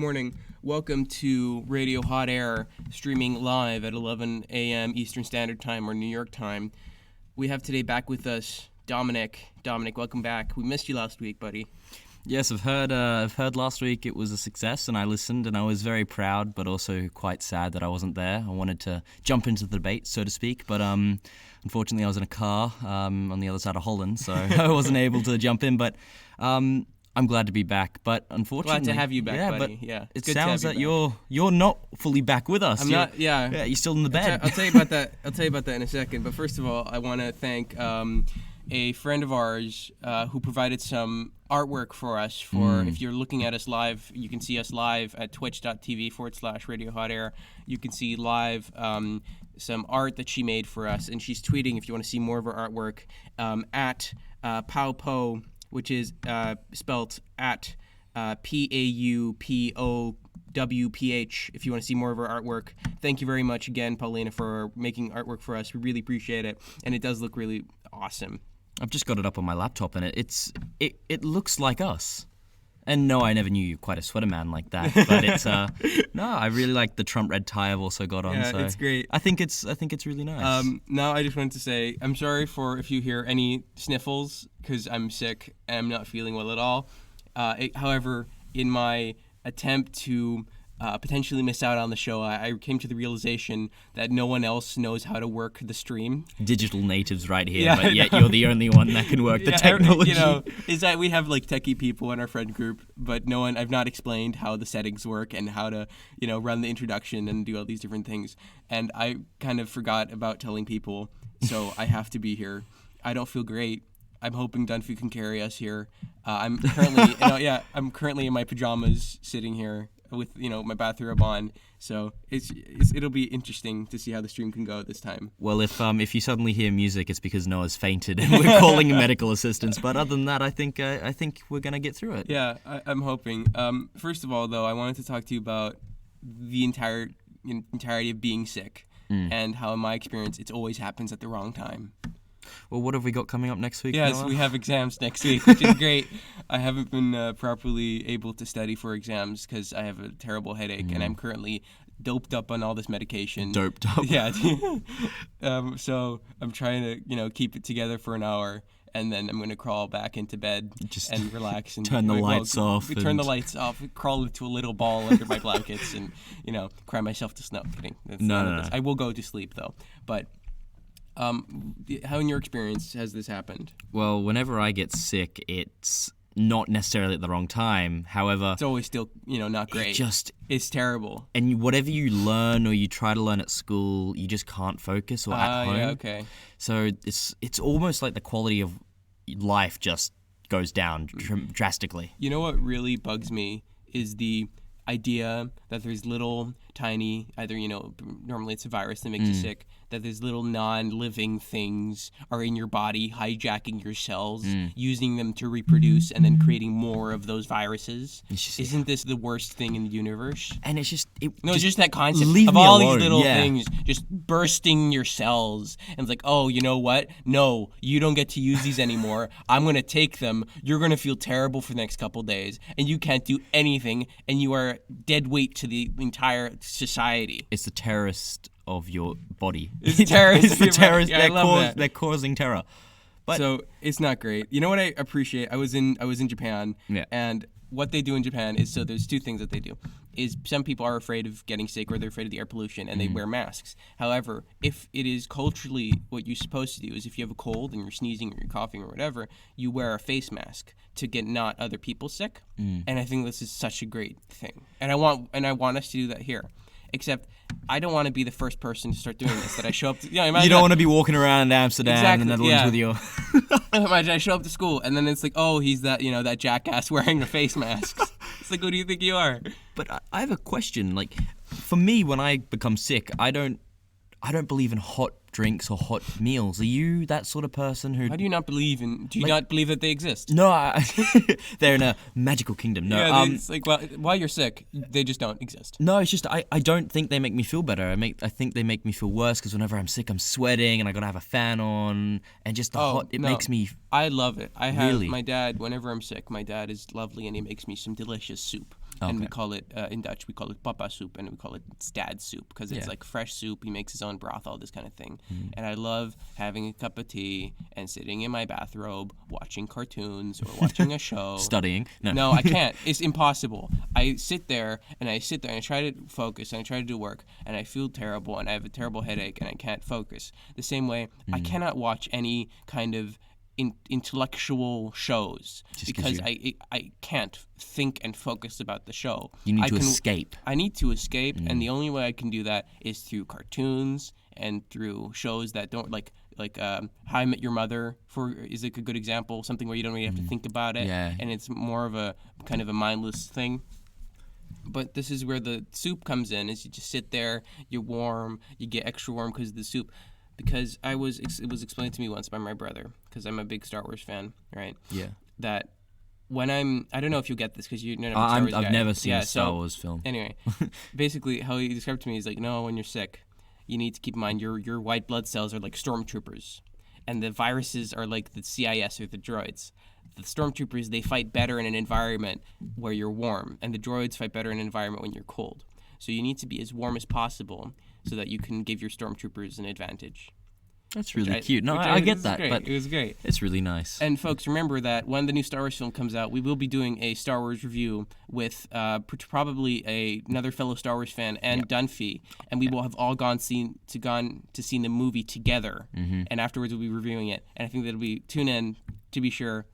morning. Welcome to Radio Hot Air, streaming live at 11 a.m. Eastern Standard Time or New York time. We have today back with us Dominic. Dominic, welcome back. We missed you last week, buddy. Yes, I've heard last week it was a success, and I listened, and I was very proud, but also quite sad that I wasn't there. I wanted to jump into the debate, so to speak, but unfortunately I was in a car on the other side of Holland, so I wasn't able to jump in, but I'm glad to be back. But unfortunately, Glad to have you back, buddy. But it sounds that you're not fully back with us. I'm not. Yeah, you're still in the bed. I'll tell you about that. I'll tell you about that in a second. But first of all, I want to thank a friend of ours who provided some artwork for us. If you're looking at us live, you can see us live at twitch.tv/Radio Hot Air. You can see live some art that she made for us, and she's tweeting if you want to see more of her artwork at Paupo, which is spelt at PAUPOWPH. If you want to see more of our artwork, thank you very much again, Paulina, for making artwork for us. We really appreciate it, and it does look really awesome. I've just got it up on my laptop, and it looks like us. And no, I never knew you quite a sweater man like that. But it's no, I really like the Trump red tie I've also got on. Yeah, so it's great. I think it's really nice. Now I just wanted to say I'm sorry for if you hear any sniffles because I'm sick and I'm not feeling well at all. However, in my attempt to potentially miss out on the show, I came to the realization that no one else knows how to work the stream. Digital natives right here, but yet you're the only one that can work the technology. Is that we have like techie people in our friend group, but I've not explained how the settings work and how to, run the introduction and do all these different things. And I kind of forgot about telling people, so I have to be here. I don't feel great. I'm hoping Dunphy can carry us here. I'm currently, I'm currently in my pajamas sitting here with my bathrobe on, so it'll be interesting to see how the stream can go this time. Well, if you suddenly hear music, it's because Noah's fainted and we're calling medical assistance. But other than that, I think we're gonna get through it. Yeah, I'm hoping. First of all, though, I wanted to talk to you about the entirety of being sick and how, in my experience, it always happens at the wrong time. Well, what have we got coming up next week? Yes, Noah? we have exams next week, which is great. I haven't been properly able to study for exams because I have a terrible headache, and I'm currently doped up on all this medication. Doped up? Yeah. So I'm trying to, keep it together for an hour, and then I'm going to crawl back into bed and relax. And turn the lights off. Turn the lights off, crawl into a little ball under my blankets, and, cry myself to sleep. No, kidding. No. I will go to sleep, though. But how in your experience has this happened? Well, whenever I get sick, it's not necessarily at the wrong time. However, it's always still, not great. It's terrible. And whatever you learn or you try to learn at school, you just can't focus or at home. Yeah, okay. So it's almost like the quality of life just goes down drastically. You know what really bugs me is the idea that there's little tiny, either, normally it's a virus that makes you sick, that there's little non-living things are in your body hijacking your cells, using them to reproduce, and then creating more of those viruses. Isn't this the worst thing in the universe? And it's just... It's just that concept of all these little things just bursting your cells. And it's like, oh, you know what? No, you don't get to use these anymore. I'm going to take them. You're going to feel terrible for the next couple days. And you can't do anything. And you are dead weight to the entire society. It's the terrorist of your body. It's terrorists. It's the terrorists. Yeah, they're causing terror. But so it's not great. You know what I appreciate? I was in Japan, and what they do in Japan is, so there's two things that they do. Is some people are afraid of getting sick or they're afraid of the air pollution and they wear masks. However, if it is culturally what you're supposed to do is if you have a cold and you're sneezing or you're coughing or whatever, you wear a face mask to get not other people sick. And I think this is such a great thing. And I want us to do that here. Except I don't want to be the first person to start doing this. That I show up to, you don't want to be walking around in Amsterdam and the Netherlands with your... Imagine I show up to school and then it's like, oh, he's that, that jackass wearing a face mask. It's like, who do you think you are? But I have a question. Like, for me, when I become sick, I don't believe in hot drinks or hot meals. Are you that sort of person who... How do you not believe in... Do you not believe that they exist? No, they're in a magical kingdom. No, yeah, it's like, well, while you're sick, they just don't exist. No, it's just I don't think they make me feel better. I think they make me feel worse because whenever I'm sick, I'm sweating and I gotta have a fan on and just makes me... I love it. I have really? My dad, whenever I'm sick, my dad is lovely and he makes me some delicious soup. and we call it in Dutch we call it papa soup, and we call it dad soup because it's like fresh soup. He makes his own broth, all this kind of thing. And I love having a cup of tea and sitting in my bathrobe watching cartoons or watching a show. Studying. No, I can't. It's impossible. I sit there and I try to focus and I try to do work and I feel terrible and I have a terrible headache and I can't focus. The same way I cannot watch any kind of intellectual shows because I can't think and focus about the show. You need to escape. I need to escape, and the only way I can do that is through cartoons and through shows that don't like How I Met Your Mother is like a good example, something where you don't really have to think about it, and it's more of a kind of a mindless thing. But this is where the soup comes in, is you just sit there, you're warm, you get extra warm because of the soup. Because it was explained to me once by my brother, because I'm a big Star Wars fan, right? Yeah. That when I don't know if you'll get this because you're not a Star Wars guy. I've never seen a Star Wars film. Anyway, basically how he described it to me is like, no, when you're sick, you need to keep in mind your white blood cells are like stormtroopers, and the viruses are like the CIS or the droids. The stormtroopers, they fight better in an environment where you're warm, and the droids fight better in an environment when you're cold. So you need to be as warm as possible so that you can give your stormtroopers an advantage. That's really cute. No, I get that, but it was great. It's really nice. And folks, remember that when the new Star Wars film comes out, we will be doing a Star Wars review with probably another fellow Star Wars fan and Dunphy, and we will have all gone to see the movie together, and afterwards we'll be reviewing it. And I think that'll be tune in to be sure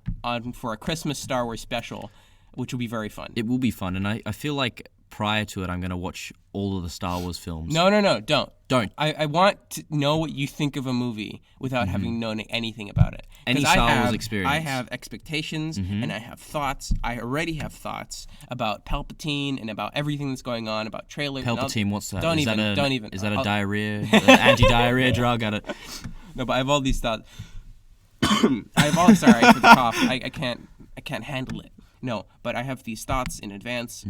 for a Christmas Star Wars special, which will be very fun. It will be fun, and I feel like prior to it, I'm going to watch all of the Star Wars films. No, don't. Don't. I want to know what you think of a movie without having known anything about it. Any Star Wars experience. I have expectations and I have thoughts. I already have thoughts about Palpatine and about everything that's going on, about trailers. Palpatine, what's that? Don't Is that a diarrhea, anti-diarrhea drug? No, but I have all these thoughts. Sorry for the cough. I can't handle it. No, but I have these thoughts in advance.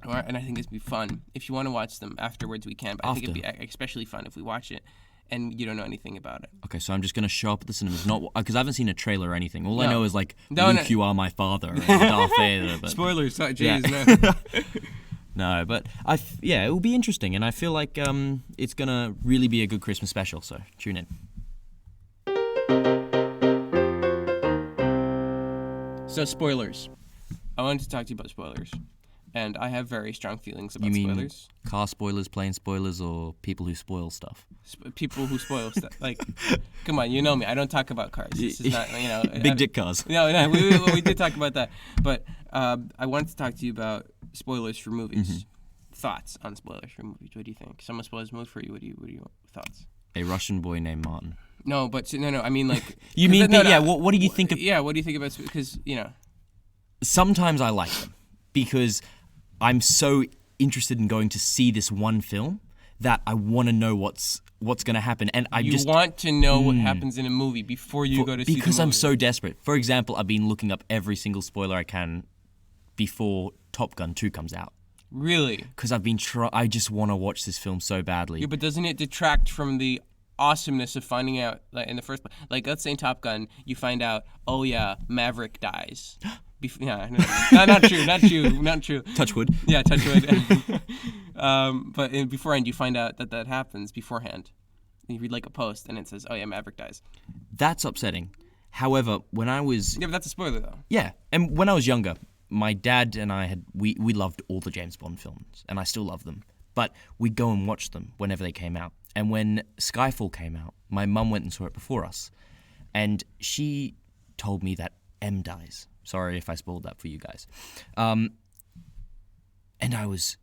And I think it'd be fun. If you want to watch them afterwards, we can. But I think it'd be especially fun if we watch it and you don't know anything about it. Okay, so I'm just going to show up at the cinemas, not because I haven't seen a trailer or anything. All I know is like, Luke, you are my father, and Darth Vader. But, spoilers, jeez, no. No, but it will be interesting, and I feel like it's going to really be a good Christmas special, so tune in. So, spoilers. I wanted to talk to you about spoilers. And I have very strong feelings about spoilers. You mean car spoilers, plane spoilers, or people who spoil stuff? People who spoil stuff. Like, come on, you know me. I don't talk about cars. This is not, Big dick cars. No, we did talk about that. But I wanted to talk to you about spoilers for movies. Thoughts on spoilers for movies. What do you think? Someone spoils a movie for you. What are your thoughts? A Russian boy named Martin. No, but no. I mean, like. You mean? What do you think of? Yeah. What do you think about? Because Sometimes I like them because I'm so interested in going to see this one film that I want to know what's going to happen, and I want to know what happens in a movie before you go to see the movie. Because I'm so desperate. For example, I've been looking up every single spoiler I can before Top Gun 2 comes out. Really? Because I just want to watch this film so badly. Yeah, but doesn't it detract from the awesomeness of finding out, like, in the first place? Like, let's say in Top Gun, you find out, oh yeah, Maverick dies. Not true. Touch wood. Yeah, touch wood. But beforehand, you find out that happens beforehand. You read like a post, and it says, "Oh yeah, Maverick dies." That's upsetting. However, when I was but that's a spoiler though. Yeah, and when I was younger, my dad and I we loved all the James Bond films, and I still love them. But we'd go and watch them whenever they came out. And when Skyfall came out, my mum went and saw it before us, and she told me that M dies. Sorry if I spoiled that for you guys. And I was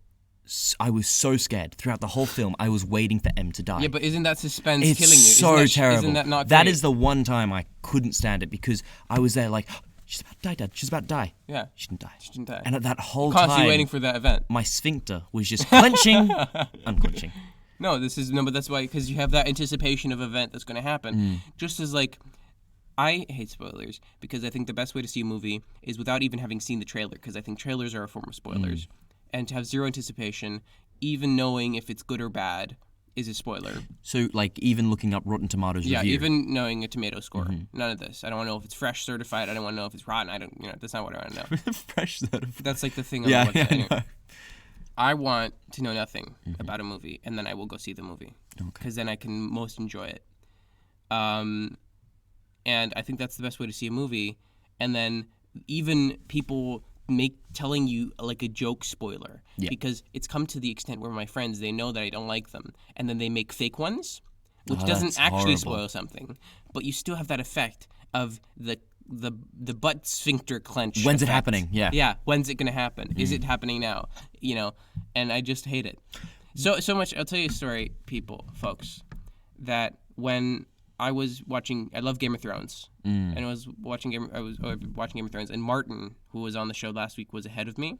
so scared. Throughout the whole film, I was waiting for M to die. Yeah, but isn't that suspense it's killing you? So terrible. Isn't that not great? That is the one time I couldn't stand it because I was there like, she's about to die, Dad. She's about to die. Yeah. She didn't die. She didn't die. And at that whole constantly time, waiting for that event. My sphincter was just clenching, unclenching. But that's why, because you have that anticipation of event that's going to happen. Just as like, I hate spoilers because I think the best way to see a movie is without even having seen the trailer, because I think trailers are a form of spoilers. And to have zero anticipation, even knowing if it's good or bad, is a spoiler. So, like, even looking up Rotten Tomatoes Yeah, review. even knowing a tomato score. None of this. I don't want to know if it's fresh certified. I don't want to know if it's rotten. That's not what I want to know. Fresh certified. That's like the thing on the website. Anyway, no. I want to know nothing about a movie, and then I will go see the movie. Because then I can most enjoy it. And I think that's the best way to see a movie. And then even people telling you like a joke spoiler, because it's come to the extent where my friends, they know that I don't like them, and then they make fake ones, which doesn't actually spoil something, but you still have that effect of the butt sphincter clench. When's effect. it happening? Yeah. When's it gonna happen? Is it happening now? And I just hate it so much. I'll tell you a story, folks, that when I love Game of Thrones, and I was watching Game of Thrones, and Martin, who was on the show last week, was ahead of me.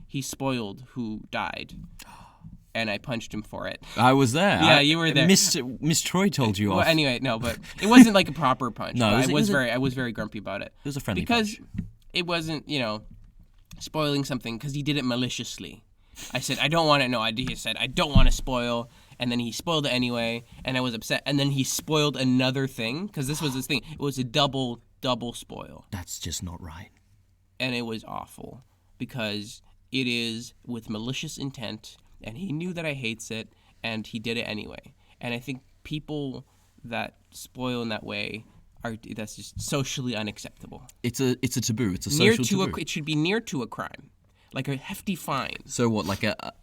He spoiled who died, and I punched him for it. I was there. Yeah, you were there. Miss Troy told you off. Well, anyway, no, but it wasn't like a proper punch. No, I was very grumpy about it. It was a friendly because punch. it wasn't, spoiling something because he did it maliciously. I said, I don't want to know. He said, I don't want to spoil. And then he spoiled it anyway, and I was upset. And then he spoiled another thing, because this was his thing. It was a double spoil. That's just not right. And it was awful, because it is with malicious intent, and he knew that I hates it, and he did it anyway. And I think people that spoil in that way that's just socially unacceptable. It's a taboo. It's a social taboo. It should be near to a crime, like a hefty fine. So what, like a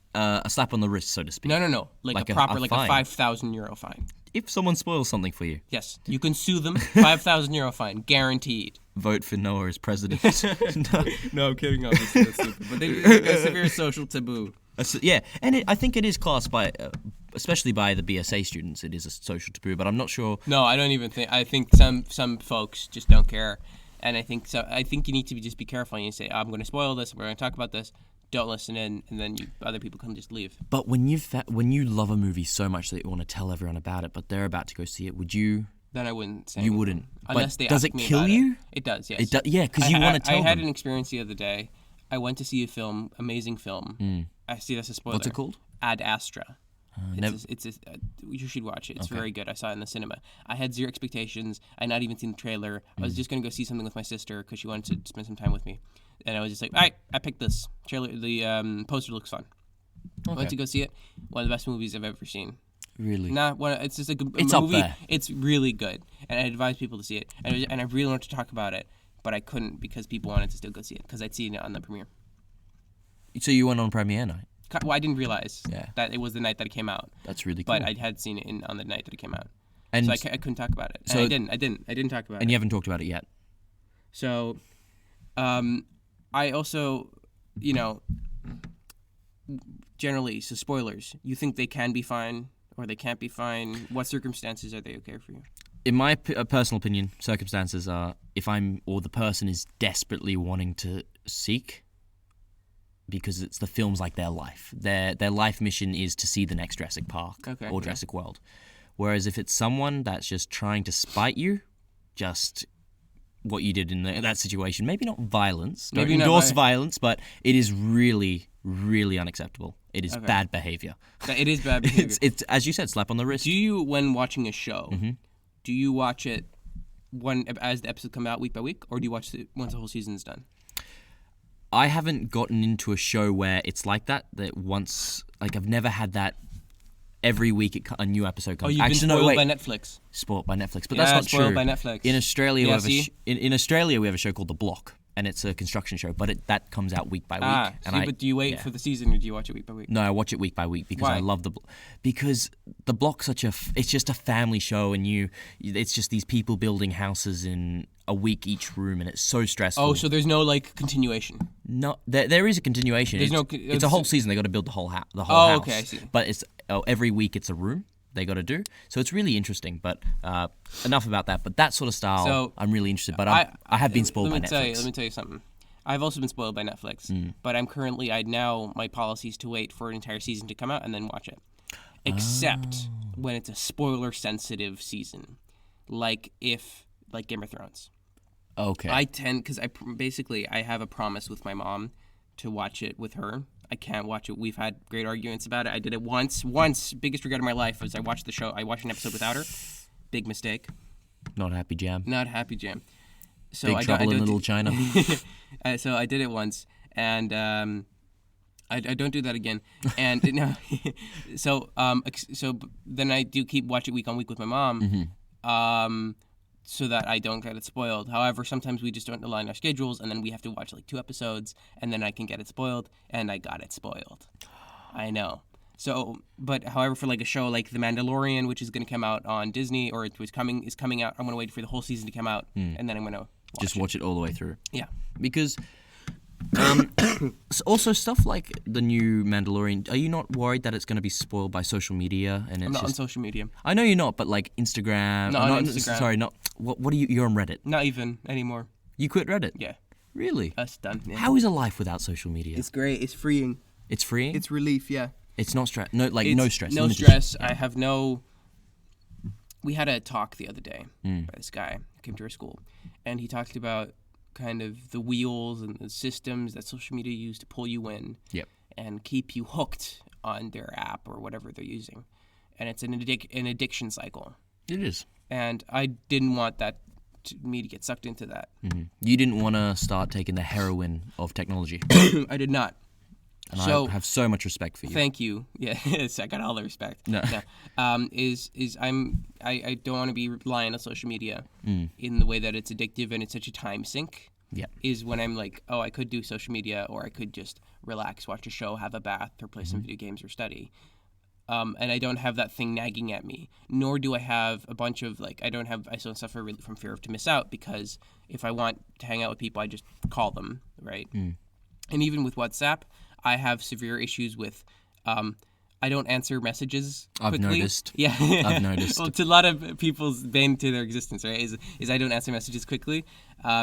slap on the wrist, so to speak? No. Like a proper, like a 5,000 euro fine. If someone spoils something for you. Yes, you can sue them. 5,000 euro fine, guaranteed. Vote for Noah as president. No, I'm kidding. Obviously, that's stupid. But it's a severe social taboo. Yeah, and I think it is classed by, especially by the BSA students, it is a social taboo. But I'm not sure. No, I don't even think. I think some folks just don't care, and I think you need to just be careful. And you say, I'm going to spoil this. We're going to talk about this. Don't listen in, and then other people can just leave. But when you love a movie so much that you want to tell everyone about it, but they're about to go see it, would you? Then I wouldn't say. You anything. wouldn't. Unless but they does ask it me kill about you? It does. Yes. Yeah, because you want to tell them. I had an experience the other day. I went to see a film, amazing film. I see that's a spoiler. What's it called? Ad Astra. You should watch it. It's very good. I saw it in the cinema. I had zero expectations. I had not even seen the trailer. I was just going to go see something with my sister because she wanted to spend some time with me. And I was just like, all right, I picked this. Trailer. The poster looks fun. I went to go see it. One of the best movies I've ever seen. Really? It's just a movie. It's up there. It's really good. And I advise people to see it. And I really wanted to talk about it, but I couldn't because people wanted to still go see it because I'd seen it on the premiere. So you went on premiere night? Well, I didn't realize that it was the night that it came out. That's really cool. But I had seen it on the night that it came out. And so I couldn't talk about it. And I didn't talk about it. And you haven't talked about it yet? So, I also, generally, so spoilers, you think they can be fine or they can't be fine? What circumstances are they okay for you? In my personal opinion, circumstances are if the person is desperately wanting to seek, because it's the film's like their life. Their life mission is to see the next Jurassic Park or Jurassic World. Whereas if it's someone that's just trying to spite you, just what you did in that situation, maybe not violence, don't endorse violence, but it is really, really unacceptable. It is bad behavior. It is bad behavior. It's as you said, slap on the wrist. Do you, when watching a show, do you watch it as the episodes come out week by week, or do you watch it once the whole season's done? I haven't gotten into a show where it's like that once, like I've never had that every week a new episode comes. Oh, you've been spoiled by Netflix. Spoiled by Netflix, but that's not true. Spoiled by Netflix. In Australia, in Australia we have a show called The Block, and it's a construction show, but that comes out week by week. But do you wait for the season, or do you watch it week by week? No, I watch it week by week because I love because The Block's it's just a family show, and it's just these people building houses in a week each room, and it's so stressful. Oh, so there's no continuation? No, there is a continuation. It's a whole season. They got to build the whole house. Oh, okay, I see. But it's every week it's a room they got to do. So it's really interesting. But enough about that. But that sort of style, I'm really interested. But I have been spoiled by Netflix. Let me tell you something. I've also been spoiled by Netflix. But I'm currently, my policy is to wait for an entire season to come out and then watch it. Except when it's a spoiler-sensitive season, like Game of Thrones. Okay. I tend, because I have a promise with my mom to watch it with her I can't watch it. We've had great arguments about it. I did it once. Biggest regret of my life was I watched the show. I watched an episode without her. Big mistake. Not happy jam. Not a happy jam. So Big trouble in Little China. So I did it once, and I don't do that again. And no, so then I do keep watching week on week with my mom, so that I don't get it spoiled. However, sometimes we just don't align our schedules, and then we have to watch like 2 episodes, and then I can get it spoiled, and I got it spoiled. I know. So, but however, for like a show like The Mandalorian, which is going to come out on Disney, or is coming out, I'm going to wait for the whole season to come out, and then I'm going to watch it all the way through. Yeah, because also stuff like the new Mandalorian. Are you not worried that it's going to be spoiled by social media? And I'm not on social media. I know you're not, but like Instagram. No, not Instagram. Sorry, not. What are you? You're on Reddit. Not even anymore. You quit Reddit? Yeah. Really? That's done. Yeah. How is a life without social media? It's great. It's freeing. It's freeing? It's relief. Yeah. It's not stress. No, like no stress. No stress. Yeah. I have no. We had a talk the other day by this guy who came to our school, and he talked about kind of the wheels and the systems that social media use to pull you in, and keep you hooked on their app or whatever they're using, and it's an addiction cycle. It is. And I didn't want me to get sucked into that. Mm-hmm. You didn't want to start taking the heroin of technology. I did not. And so, I have so much respect for you. Thank you. Yeah, I got all the respect. No. I don't want to be relying on social media in the way that it's addictive and it's such a time sink. Yeah. Is when I'm like, oh, I could do social media, or I could just relax, watch a show, have a bath, or play some video games or study. And I don't have that thing nagging at me. Nor do I have a bunch of I don't suffer really from fear to miss out, because if I want to hang out with people, I just call them, right? And even with WhatsApp, I have severe issues with I don't answer messages quickly. I've noticed. Yeah. I've noticed. Well, to a lot of people's bane to their existence, right, is I don't answer messages quickly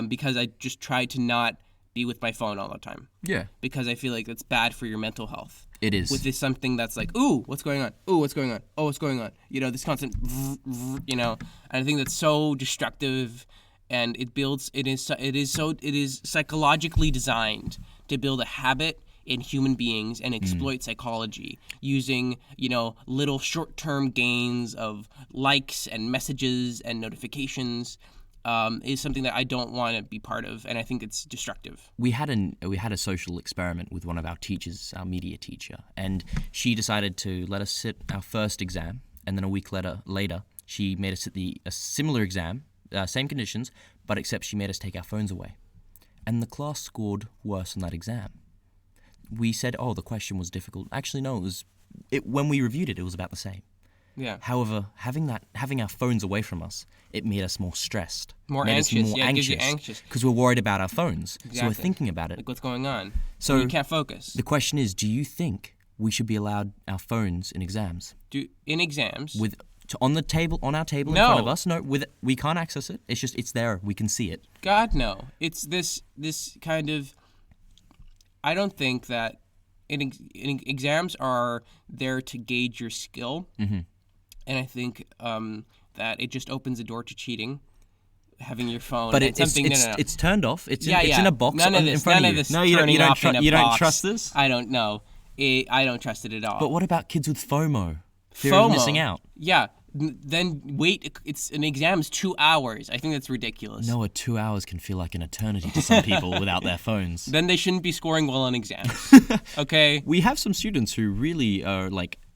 because I just try to not be with my phone all the time. Yeah. Because I feel like that's bad for your mental health. It is. With this something that's like, ooh, what's going on? Ooh, what's going on? Oh, what's going on? You know, this constant, and I think that's so destructive, and it is psychologically designed to build a habit in human beings and exploit psychology using, little short-term gains of likes and messages and notifications. Is something that I don't want to be part of, and I think it's destructive. We had a social experiment with one of our teachers, our media teacher, and she decided to let us sit our first exam, and then a week later she made us sit a similar exam, same conditions, but except she made us take our phones away, and the class scored worse on that exam. We said, oh, the question was difficult. Actually, no, when we reviewed it, it was about the same. Yeah. However, having our phones away from us, it made us more stressed. More anxious. It gives you anxious. Because we're worried about our phones. Exactly. So we're thinking about it. Like, what's going on? So you can't focus. The question is, do you think we should be allowed our phones in exams? In exams? On our table in front of us? No, we can't access it. It's there. We can see it. God, no. It's this kind of... I don't think that exams are there to gauge your skill. Mm-hmm. And I think that it just opens the door to cheating, having your phone. But it's turned off. It's in a box in front of you. No, you don't trust this? I don't know. I don't trust it at all. But what about kids with FOMO? Fear of missing out. Yeah. Then wait. It's an exam's 2 hours. I think that's ridiculous. No, 2 hours can feel like an eternity to some people without their phones. Then they shouldn't be scoring well on exams. Okay. We have some students who really are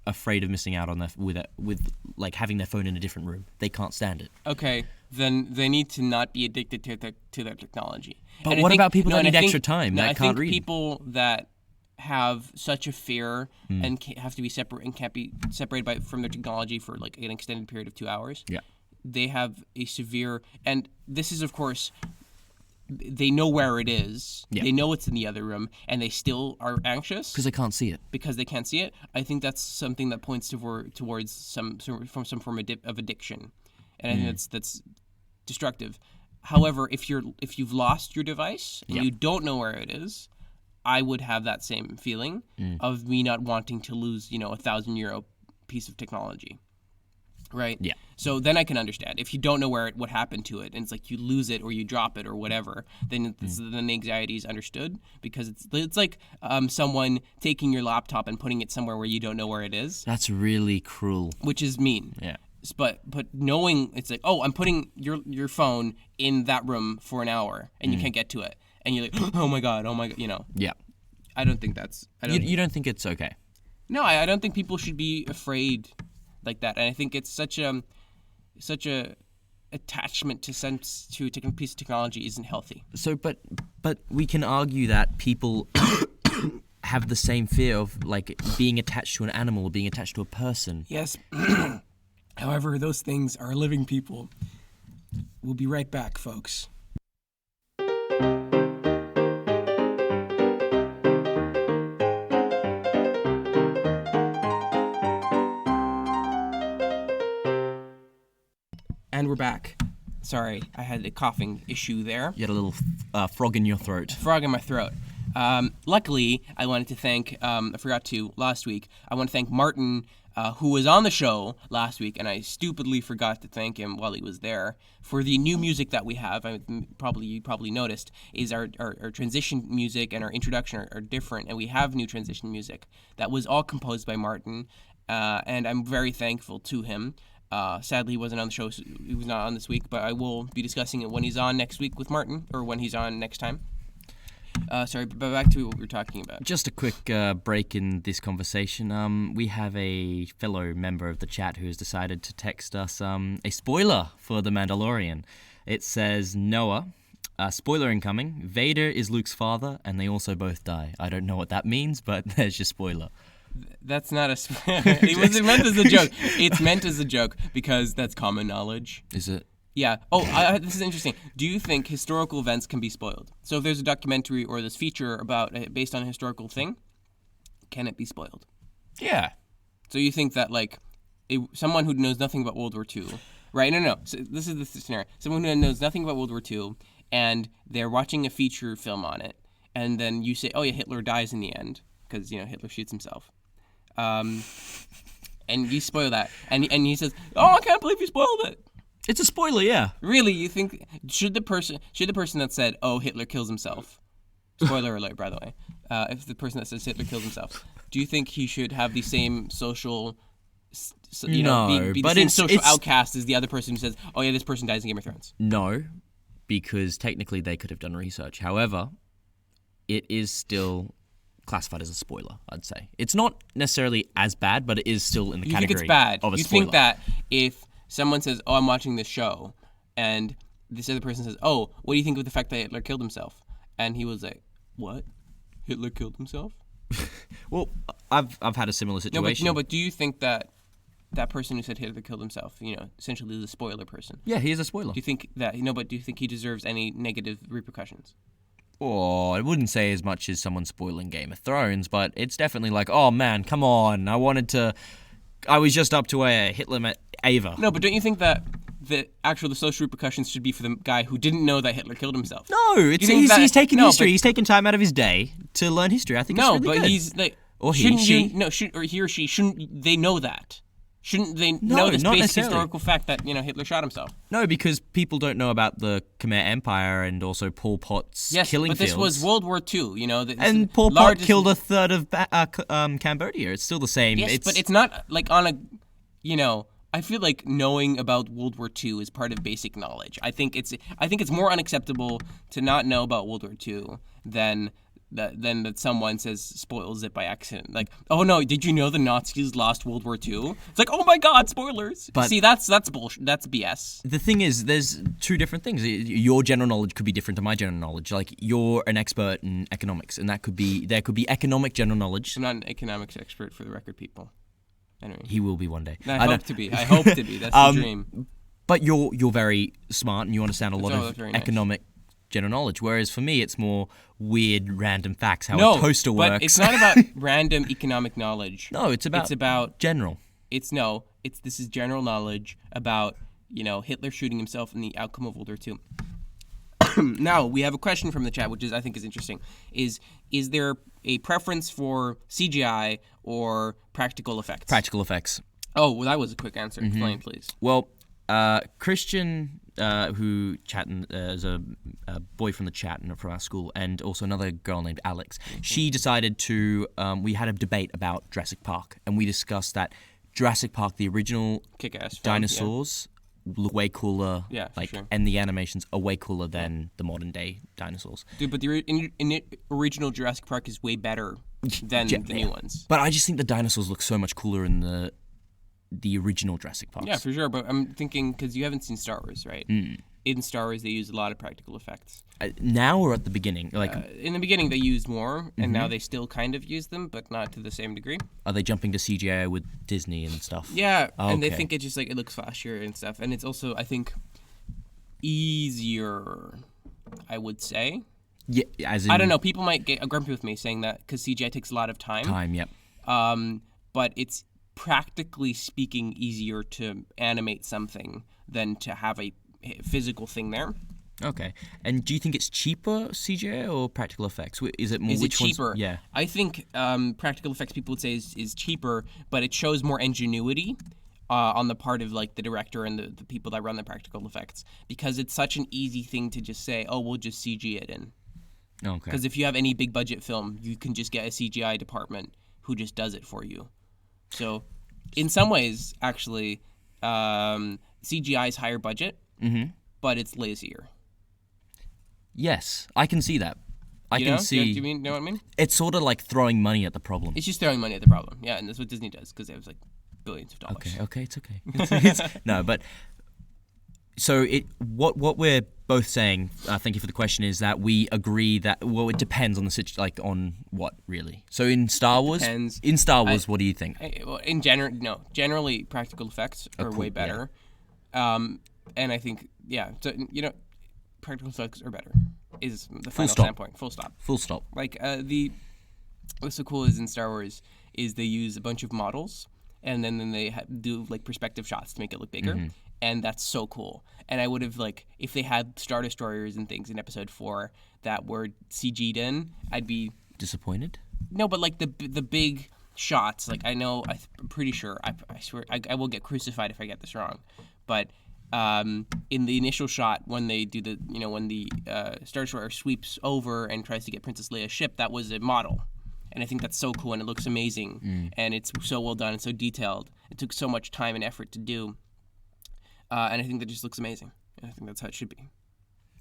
afraid of missing out on with having their phone in a different room. They can't stand it. Okay, then they need to not be addicted to their technology. But what about people that need extra time that can't read? I think people that have such a fear and have to be separate and can't be separated from their technology for an extended period of 2 hours. Yeah, they have a severe, and this is of course. They know where it is. Yeah. They know it's in the other room, and they still are anxious because they can't see it. I think that's something that points towards some form of addiction, and I think that's destructive. However, if you've lost your device and you don't know where it is, I would have that same feeling of me not wanting to lose, €1,000 piece of technology. right? Yeah. So then I can understand. If you don't know what happened to it, and it's like you lose it or you drop it or whatever, then then the anxiety is understood, because it's like someone taking your laptop and putting it somewhere where you don't know where it is. That's really cruel. Which is mean. Yeah. But knowing it's like, oh, I'm putting your phone in that room for an hour and you can't get to it, and you're like, oh my god, you know. Yeah. I don't think that's. You don't think it's okay? No, I don't think people should be afraid like that, and I think it's such a attachment to a piece of technology isn't healthy. So, but we can argue that people have the same fear of like being attached to an animal or being attached to a person. Yes. However, those things are living people. We'll be right back, folks. And we're back. Sorry, I had a coughing issue there. You had a little frog in your throat. Frog in my throat. Luckily, I wanted to thank, I forgot to last week, I want to thank Martin, who was on the show last week, and I stupidly forgot to thank him while he was there, for the new music that we have. You probably noticed, is our transition music and our introduction are different, and we have new transition music. That was all composed by Martin, and I'm very thankful to him. Sadly, he wasn't on the show. So he was not on this week, but I will be discussing it when he's on next week with Martin, or when he's on next time. Sorry, but back to what we were talking about. Just a quick break in this conversation. We have a fellow member of the chat who has decided to text us a spoiler for The Mandalorian. It says, Noah, spoiler incoming, Vader is Luke's father, and they also both die. I don't know what that means, but there's your spoiler. That's not a... It wasn't meant as a joke. It's meant as a joke because that's common knowledge. Is it? Yeah. Oh, this is interesting. Do you think historical events can be spoiled? So if there's a documentary or this feature based on a historical thing, can it be spoiled? Yeah. So you think that, like, someone who knows nothing about World War II, right? No. So this is the scenario. Someone who knows nothing about World War II, and they're watching a feature film on it, and then you say, oh yeah, Hitler dies in the end, because, Hitler shoots himself. And you spoil that, and he says, "Oh, I can't believe you spoiled it." It's a spoiler, yeah. Really, you think should the person that said, "Oh, Hitler kills himself," spoiler alert, by the way, if the person that says Hitler kills himself, do you think he should have the same social, be the same social outcast as the other person who says, "Oh yeah, this person dies in Game of Thrones"? No, because technically they could have done research. However, it is still classified as a spoiler, I'd say. It's not necessarily as bad, but it is still in the category of a spoiler. You think it's bad? You think that if someone says, "Oh, I'm watching this show," and this other person says, "Oh, what do you think of the fact that Hitler killed himself?" And he was like, "What? Hitler killed himself?" Well, I've had a similar situation. No, but do you think that person who said Hitler killed himself, essentially the spoiler person? Yeah, he is a spoiler. Do you think that? But do you think he deserves any negative repercussions? Oh, I wouldn't say as much as someone spoiling Game of Thrones, but it's definitely like, oh man, come on, I was just up to where Hitler met Ava. No, but don't you think that the social repercussions should be for the guy who didn't know that Hitler killed himself? No, he's taking history. He's taking time out of his day to learn history. I think it's really good. No, but he's like, or he or she, shouldn't they know that? Shouldn't they know this basic historical fact that, Hitler shot himself? No, because people don't know about the Khmer Empire and also Pol Pot's killing fields. Yes, but this was World War II, and Pol Pot killed a third of Cambodia. It's still the same. Yes, but it's not like on a, I feel like knowing about World War II is part of basic knowledge. I think it's more unacceptable to not know about World War II than that someone spoils it by accident. Like, oh no, did you know the Nazis lost World War II? It's like, oh my god, spoilers. But see, that's bullshit. That's BS. The thing is, there's two different things. Your general knowledge could be different to my general knowledge. Like, you're an expert in economics, and there could be economic general knowledge. I'm not an economics expert, for the record, people. Anyway. He will be one day. I hope to be. That's the dream. But you're very smart, and you understand a lot of economic general knowledge, whereas for me it's more weird random facts, how a toaster works. But it's not about random economic knowledge. No, it's about general. This is general knowledge about, Hitler shooting himself and the outcome of World War II. Now, we have a question from the chat, which I think is interesting. Is there a preference for CGI or practical effects? Practical effects. Oh, well, that was a quick answer. Explain, please. Well, Christian, who is a boy from the chat and from our school, and also another girl named Alex, she decided to, we had a debate about Jurassic Park, and we discussed that Jurassic Park, the original Kick-ass film, dinosaurs, look way cooler, sure. and the animations are way cooler than the modern day dinosaurs. Dude, but the original Jurassic Park is way better than the new ones. But I just think the dinosaurs look so much cooler in the original Jurassic Parks. Yeah, for sure. But I'm thinking, because you haven't seen Star Wars, right? In Star Wars, they use a lot of practical effects. Now or at the beginning? In the beginning, they used more, and now they still kind of use them, but not to the same degree. Are they jumping to CGI with Disney and stuff? Yeah, and they think it just it looks flashier and stuff, and it's also, I think, easier, I would say. Yeah, as in, I don't know. People might get grumpy with me saying that because CGI takes a lot of time. Yep. But it's practically speaking easier to animate something than to have a physical thing there. Okay. And do you think it's cheaper CGI or practical effects? Is it more? Is it cheaper? Ones? Yeah. I think practical effects people would say is cheaper, but it shows more ingenuity on the part of the director and the people that run the practical effects, because it's such an easy thing to just say, oh, we'll just CG it in. Okay. Because if you have any big budget film, you can just get a CGI department who just does it for you. So, in some ways, actually, CGI is higher budget, but it's lazier. Yes, I can see that. Do you know what I mean? It's sort of like throwing money at the problem. It's just throwing money at the problem. Yeah, and that's what Disney does, because they have billions of dollars. Okay, it's okay. No, but so what we're both saying, thank you for the question, is that we agree that it depends on the situation, on what really. So in Star Wars, what do you think? Generally practical effects are way better, and I think practical effects are better. Is the final standpoint. Full stop. Full stop. What's so cool is in Star Wars is they use a bunch of models, and then they do perspective shots to make it look bigger. And that's so cool. And I would have, if they had Star Destroyers and things in Episode 4 that were CG'd in, I'd be... disappointed? No, but, the big shots, I'm pretty sure, I swear, I will get crucified if I get this wrong. But in the initial shot, when they do when the Star Destroyer sweeps over and tries to get Princess Leia's ship, that was a model. And I think that's so cool, and it looks amazing. And it's so well done and so detailed. It took so much time and effort to do. And I think that just looks amazing. And I think that's how it should be.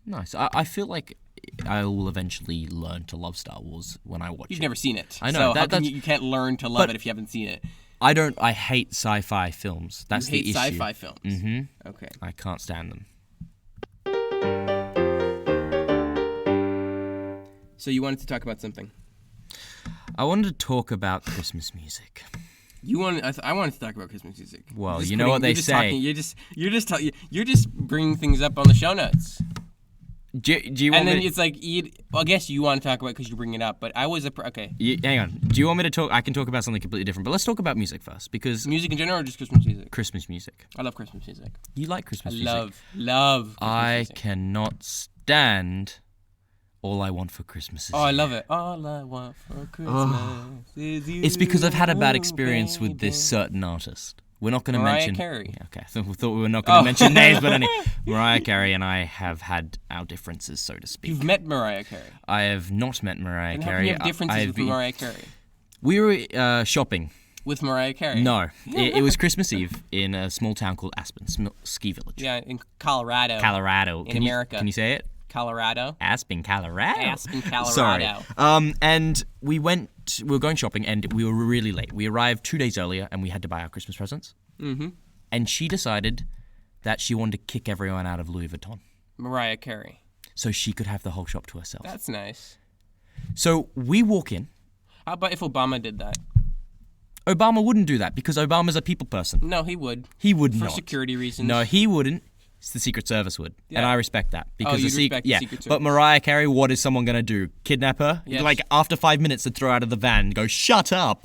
Nice. I feel like I will eventually learn to love Star Wars when I watch it. You've never seen it. I know. So you can't learn to love it if you haven't seen it. I hate sci-fi films. That's the issue. You hate sci-fi films? Mm-hmm. Okay. I can't stand them. So you wanted to talk about something? I wanted to talk about Christmas music. I wanted to talk about Christmas music. Well, you know what they say. You're just bringing things up on the show notes. Do you want and then it's I guess you want to talk about it because you bring it up, but I was okay. Hang on. Do you want me to talk? I can talk about something completely different, but let's talk about music first, because music in general or just Christmas music? Christmas music. I love Christmas music. You like Christmas music? Love. Christmas music. Cannot stand All I Want for Christmas Is You. Oh, I love it. All I want for Christmas is you. It's because I've had a bad experience with this certain artist. We're not going to mention... Mariah Carey. Yeah, okay, so we thought we were not going to mention names, but anyway, Mariah Carey and I have had our differences, so to speak. You've met Mariah Carey? I have not met Mariah Carey. How can you have differences with Mariah Carey? We were shopping. With Mariah Carey? No. It was Christmas Eve in a small town called Aspen, ski village. Yeah, in Colorado. In America. Can you say it? Colorado. Aspen, Colorado. Aspen, Colorado. Sorry. And we were going shopping, and we were really late. We arrived 2 days earlier, and we had to buy our Christmas presents. Mm-hmm. And she decided that she wanted to kick everyone out of Louis Vuitton. Mariah Carey. So she could have the whole shop to herself. That's nice. So we walk in. How about if Obama did that? Obama wouldn't do that because Obama's a people person. No, he would. He would not. For security reasons. No, he wouldn't. The Secret Service would. Yeah. And I respect that. Because you'd respect the Secret Service. But Mariah Carey, what is someone going to do? Kidnap her? Yes. After 5 minutes, they'd throw her out of the van and go, shut up.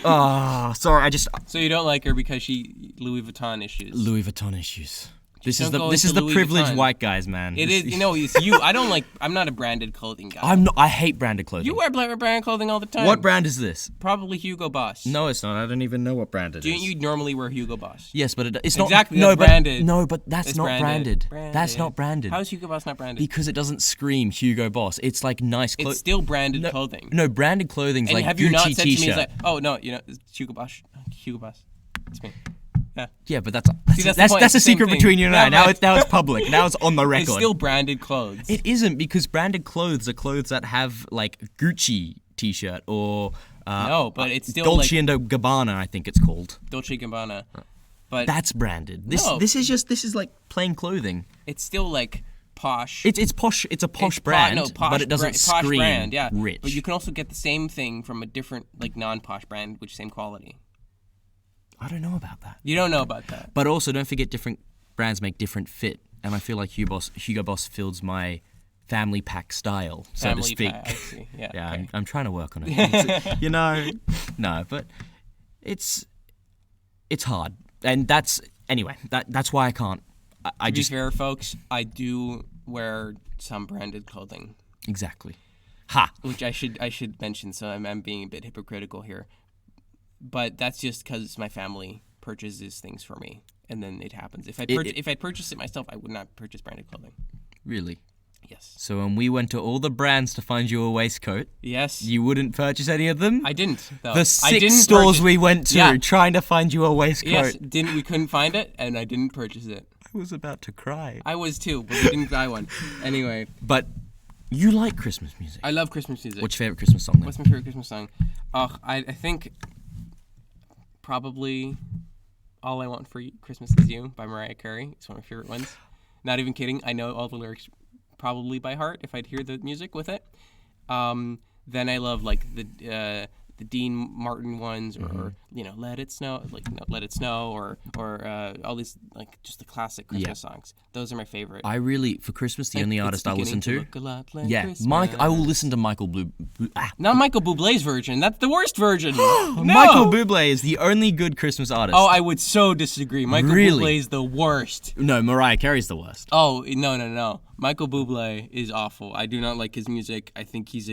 Oh, sorry, So you don't like her because Louis Vuitton issues? Louis Vuitton issues. This is Don't go the into Louis privileged Vuitton. white guys, man. It is, it's you. I'm not a branded clothing guy. I hate branded clothing. You wear branded clothing all the time. What brand is this? Probably Hugo Boss. No, it's not. I don't even know what brand it is. Don't you normally wear Hugo Boss? Yes, but it's not Exactly, no, that's branded. But that's It's not branded. branded. That's not branded. How is Hugo Boss not branded? Because it doesn't scream Hugo Boss. It's like nice clothes. It's still branded clothing. No, branded clothing's And like have you not Gucci said t-shirt. to me, it's like, oh no, it's Hugo Boss. Hugo Boss. It's me. Yeah. Yeah, but that's the point. that's a It's the same secret thing. between you and I. Yeah, Now it's public. Now it's on the record. It's still branded clothes. It isn't, because branded clothes are clothes that have like Gucci t-shirt or No, but it's still Dolce and Gabbana, I think it's called. Dolce & Gabbana. But That's branded. This No. this is like plain clothing. it's still like posh. It's posh. It's a posh It's brand, posh but it doesn't posh scream brand, yeah. rich. But you can also get the same thing from a different, like, non-posh brand, which same quality. I don't know about that. You don't know about that. But also, don't forget, different brands make different fit, and I feel like Hugo Boss fills my family pack style, so to speak. I see. Yeah. Yeah, okay. I'm trying to work on it. No, but it's hard, and that's why I can't. I To just be fair, folks, I do wear some branded clothing, exactly. Ha! which I should mention. So I'm being a bit hypocritical here, but that's just because my family purchases things for me, and then it happens. If I purchased it myself, I would not purchase branded clothing. Really? Yes. So when we went to all the brands to find you a waistcoat, Yes. you wouldn't purchase any of them? I didn't, though. The I 6 didn't stores purchase- we went to Yeah. trying to find you a waistcoat. Yes, we couldn't find it, and I didn't purchase it. I was about to cry. I was too, but we didn't buy one. Anyway, But you like Christmas music. I love Christmas music. What's your favorite Christmas song then? What's my favorite Christmas song? I think probably All I Want for Christmas Is You by Mariah Carey. It's one of my favorite ones. Not even kidding. I know all the lyrics probably by heart if I'd hear the music with it. Then I love like the Dean Martin ones, or Let It Snow, Let It Snow, or all these like just the classic Christmas songs. Those are my favorite. I really, for Christmas, the only artist I listen to. Look a lot like Yeah, Christmas. I will listen to Michael Not Michael Bublé's version. That's the worst version. No! Michael Bublé is the only good Christmas artist. Oh, I would so disagree. Michael Really? Bublé is the worst. No, Mariah Carey's the worst. Oh, no. Michael Bublé is awful. I do not like his music. I think he's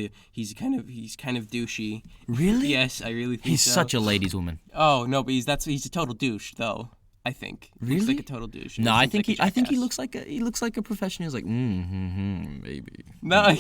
kind of douchey. Really? Yes, I really think He's so. such a ladies' woman. Oh, no, but he's a total douche though. I think. Really? Looks like a total douche. No, He I looks think like a he jackass. looks like a professional. He's like, maybe. No.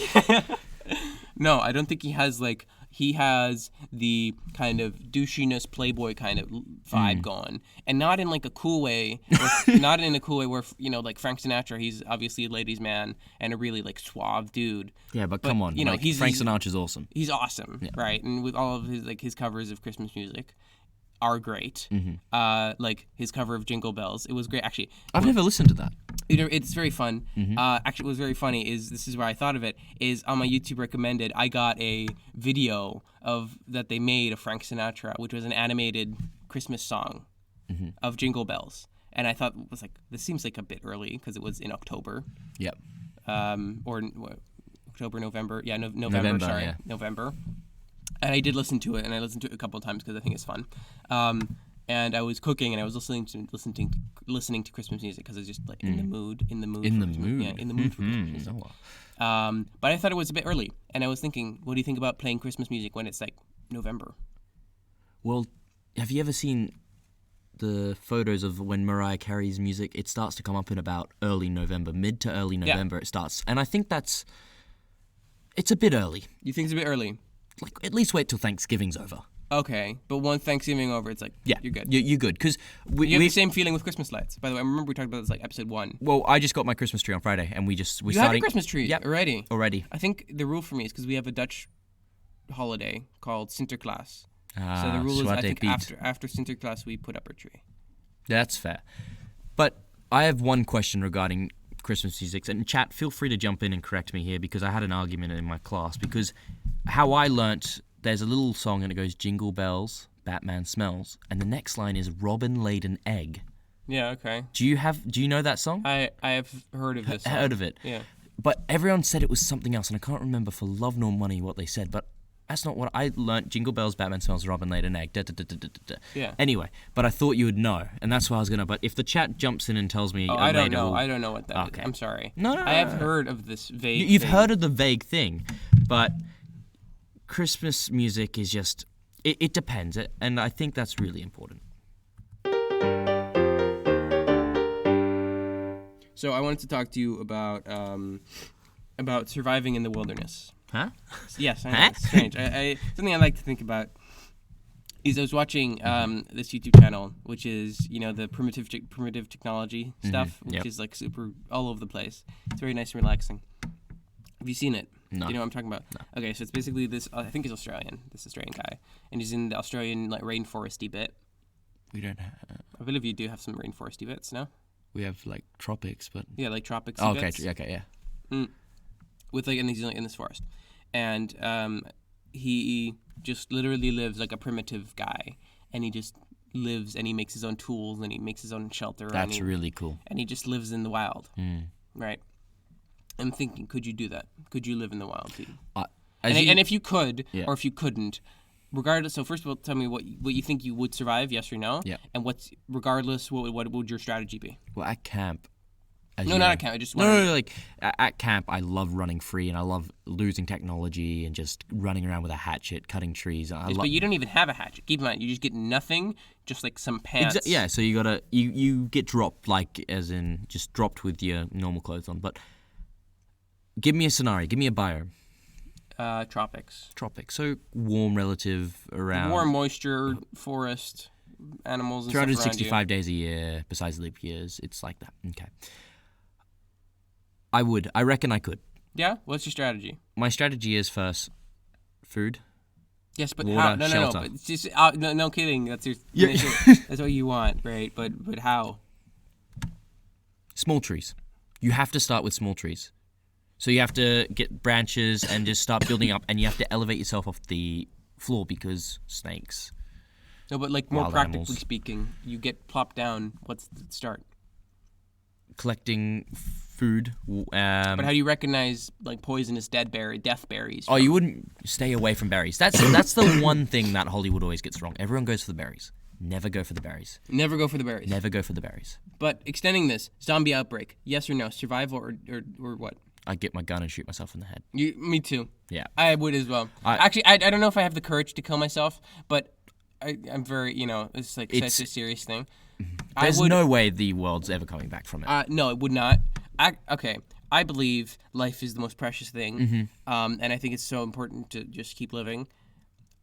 No, I don't think he has like he has the kind of douchiness playboy kind of vibe going, and not in like a cool way, not in a cool way where like Frank Sinatra, he's obviously a ladies' man and a really like suave dude. Yeah, but come on, like, Frank Sinatra's awesome. He's awesome, right? And with all of his covers of Christmas music are great. Like his cover of Jingle Bells, it was great actually. I've never listened to that. It's very fun. Actually, what was very funny is this is where I thought of it is on my YouTube recommended. I got a video that they made of Frank Sinatra, which was an animated Christmas song of Jingle Bells, and I thought was like this seems like a bit early because it was in October. Yep. Or October, November. Yeah, November. Sorry, yeah. November. And I did listen to it, and I listened to it a couple of times because I think it's fun. And I was cooking, and I was listening to Christmas music because I was just like in the mood. Yeah, in the mood for Christmas music. But I thought it was a bit early, and I was thinking, what do you think about playing Christmas music when it's like November? Well, have you ever seen the photos of when Mariah Carey's music? It starts to come up in about early November, mid to early November. It starts, and I think it's a bit early. You think it's a bit early? Like, at least wait till Thanksgiving's over. Okay, but once Thanksgiving over, it's like, you're good. You're good, because you have the same feeling with Christmas lights. By the way, I remember we talked about this like episode 1. Well, I just got my Christmas tree on Friday, and we You have a Christmas tree already? Already. I think the rule for me is because we have a Dutch holiday called Sinterklaas. So the rule is I think after Sinterklaas we put up our tree. That's fair. But I have one question regarding Christmas music, and chat, feel free to jump in and correct me here, because I had an argument in my class, because how I learnt, there's a little song and it goes, Jingle Bells, Batman Smells, and the next line is Robin laid an egg. Yeah, okay. Do you know that song? I have heard of this song. Heard of it. Yeah. But everyone said it was something else, and I can't remember for love nor money what they said, but That's not what I learnt. Jingle bells, Batman smells, Robin laid an egg. Da, da, da, da, da, da. Yeah. Anyway, but I thought you would know, and that's why I was gonna. But if the chat jumps in and tells me, I don't later, know. I don't know what that is. I'm sorry. No. I have heard of this vague. You've thing. heard of the vague thing, but Christmas music is just. It depends, and I think that's really important. So I wanted to talk to you about surviving in the wilderness. Huh? Yes, I know, it's strange. Something I like to think about is I was watching this YouTube channel, which is the primitive technology stuff, which is like super all over the place. It's very nice and relaxing. Have you seen it? No. Do you know what I'm talking about? No. Okay, so it's basically this. I think he's Australian. This Australian guy, and he's in the Australian like rainforesty bit. We don't have. I believe you do have some rainforesty bits, no? We have like tropics, but yeah, like tropics. Oh, okay, bits. okay, yeah. With like in this forest, and he just literally lives like a primitive guy, and he just lives and he makes his own tools and he makes his own shelter. That's really cool. And he just lives in the wild, right? I'm thinking, could you do that? Could you live in the wild, Pete? And if you could, or if you couldn't, regardless. So first of all, tell me what you think you would survive, yes or no? Yeah. And regardless, what would your strategy be? Well, at camp. No, not at camp. I just no. Like at camp, I love running free, and I love losing technology and just running around with a hatchet, cutting trees. But you don't even have a hatchet. Keep in mind, you just get nothing, just like some pants. Yeah. So you get dropped, like as in just dropped with your normal clothes on. But give me a scenario. Give me a biome. Tropics. So warm, relative around. Warm, moisture, forest, animals. And 365 days a year, besides leap years. It's like that. Okay. I reckon I could. Yeah? What's your strategy? My strategy is first food. Yes, but water, how? No. shelter. But just, no kidding. That's your. That's what you want, right? But how? Small trees. You have to start with small trees. So you have to get branches and just start building up, and you have to elevate yourself off the floor because snakes. No, but like more practically animals. speaking, you get plopped down. What's the start? Collecting food. But how do you recognize like poisonous death berries? Oh, you wouldn't stay away from berries. That's the one thing that Hollywood always gets wrong. Everyone goes for the berries. Never go for the berries. Never go for the berries. Never go for the berries. But extending this, zombie outbreak, yes or no? Survival or what? I'd get my gun and shoot myself in the head. Me too. Yeah. I would as well. Actually, I don't know if I have the courage to kill myself, but I'm very, it's like such a serious thing. There's no way the world's ever coming back from it. No, it would not. I believe life is the most precious thing, and I think it's so important to just keep living.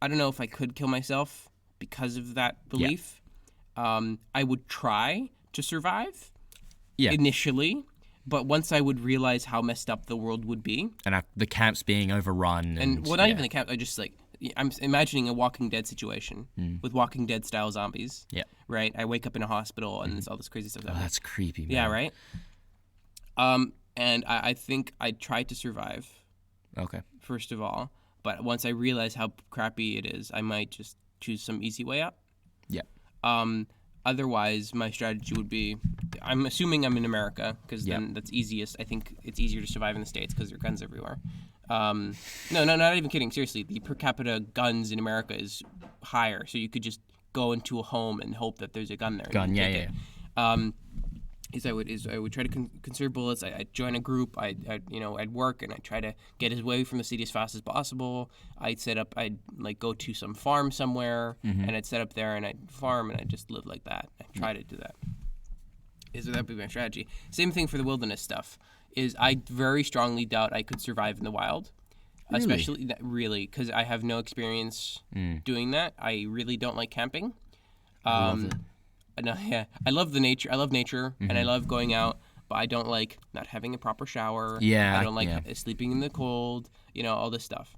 I don't know if I could kill myself because of that belief. Yeah. I would try to survive initially, but once I would realize how messed up the world would be. And the camps being overrun. And well, not even the camp. I just I'm imagining a Walking Dead situation with Walking Dead style zombies. Yeah. Right? I wake up in a hospital and there's all this crazy stuff. That's creepy, man. Yeah, right? And I think I'd try to survive. Okay. First of all. But once I realize how crappy it is, I might just choose some easy way out. Yeah. Otherwise, my strategy would be, I'm assuming I'm in America, because then that's easiest. I think it's easier to survive in the States because there are guns everywhere. No, not even kidding. Seriously, the per capita guns in America is higher, so you could just go into a home and hope that there's a gun there. Yeah. I would try to conserve bullets. I'd join a group. I'd work and I'd try to get away from the city as fast as possible. I'd go to some farm somewhere and I'd set up there and I'd farm and I'd just live like that. I'd try to do that. That'd be my strategy. Same thing for the wilderness stuff. I very strongly doubt I could survive in the wild. Really? Especially because I have no experience doing that. I really don't like camping. I love it. No, yeah, I love the nature. I love nature, and I love going out. But I don't like not having a proper shower. Yeah, I don't like sleeping in the cold. All this stuff.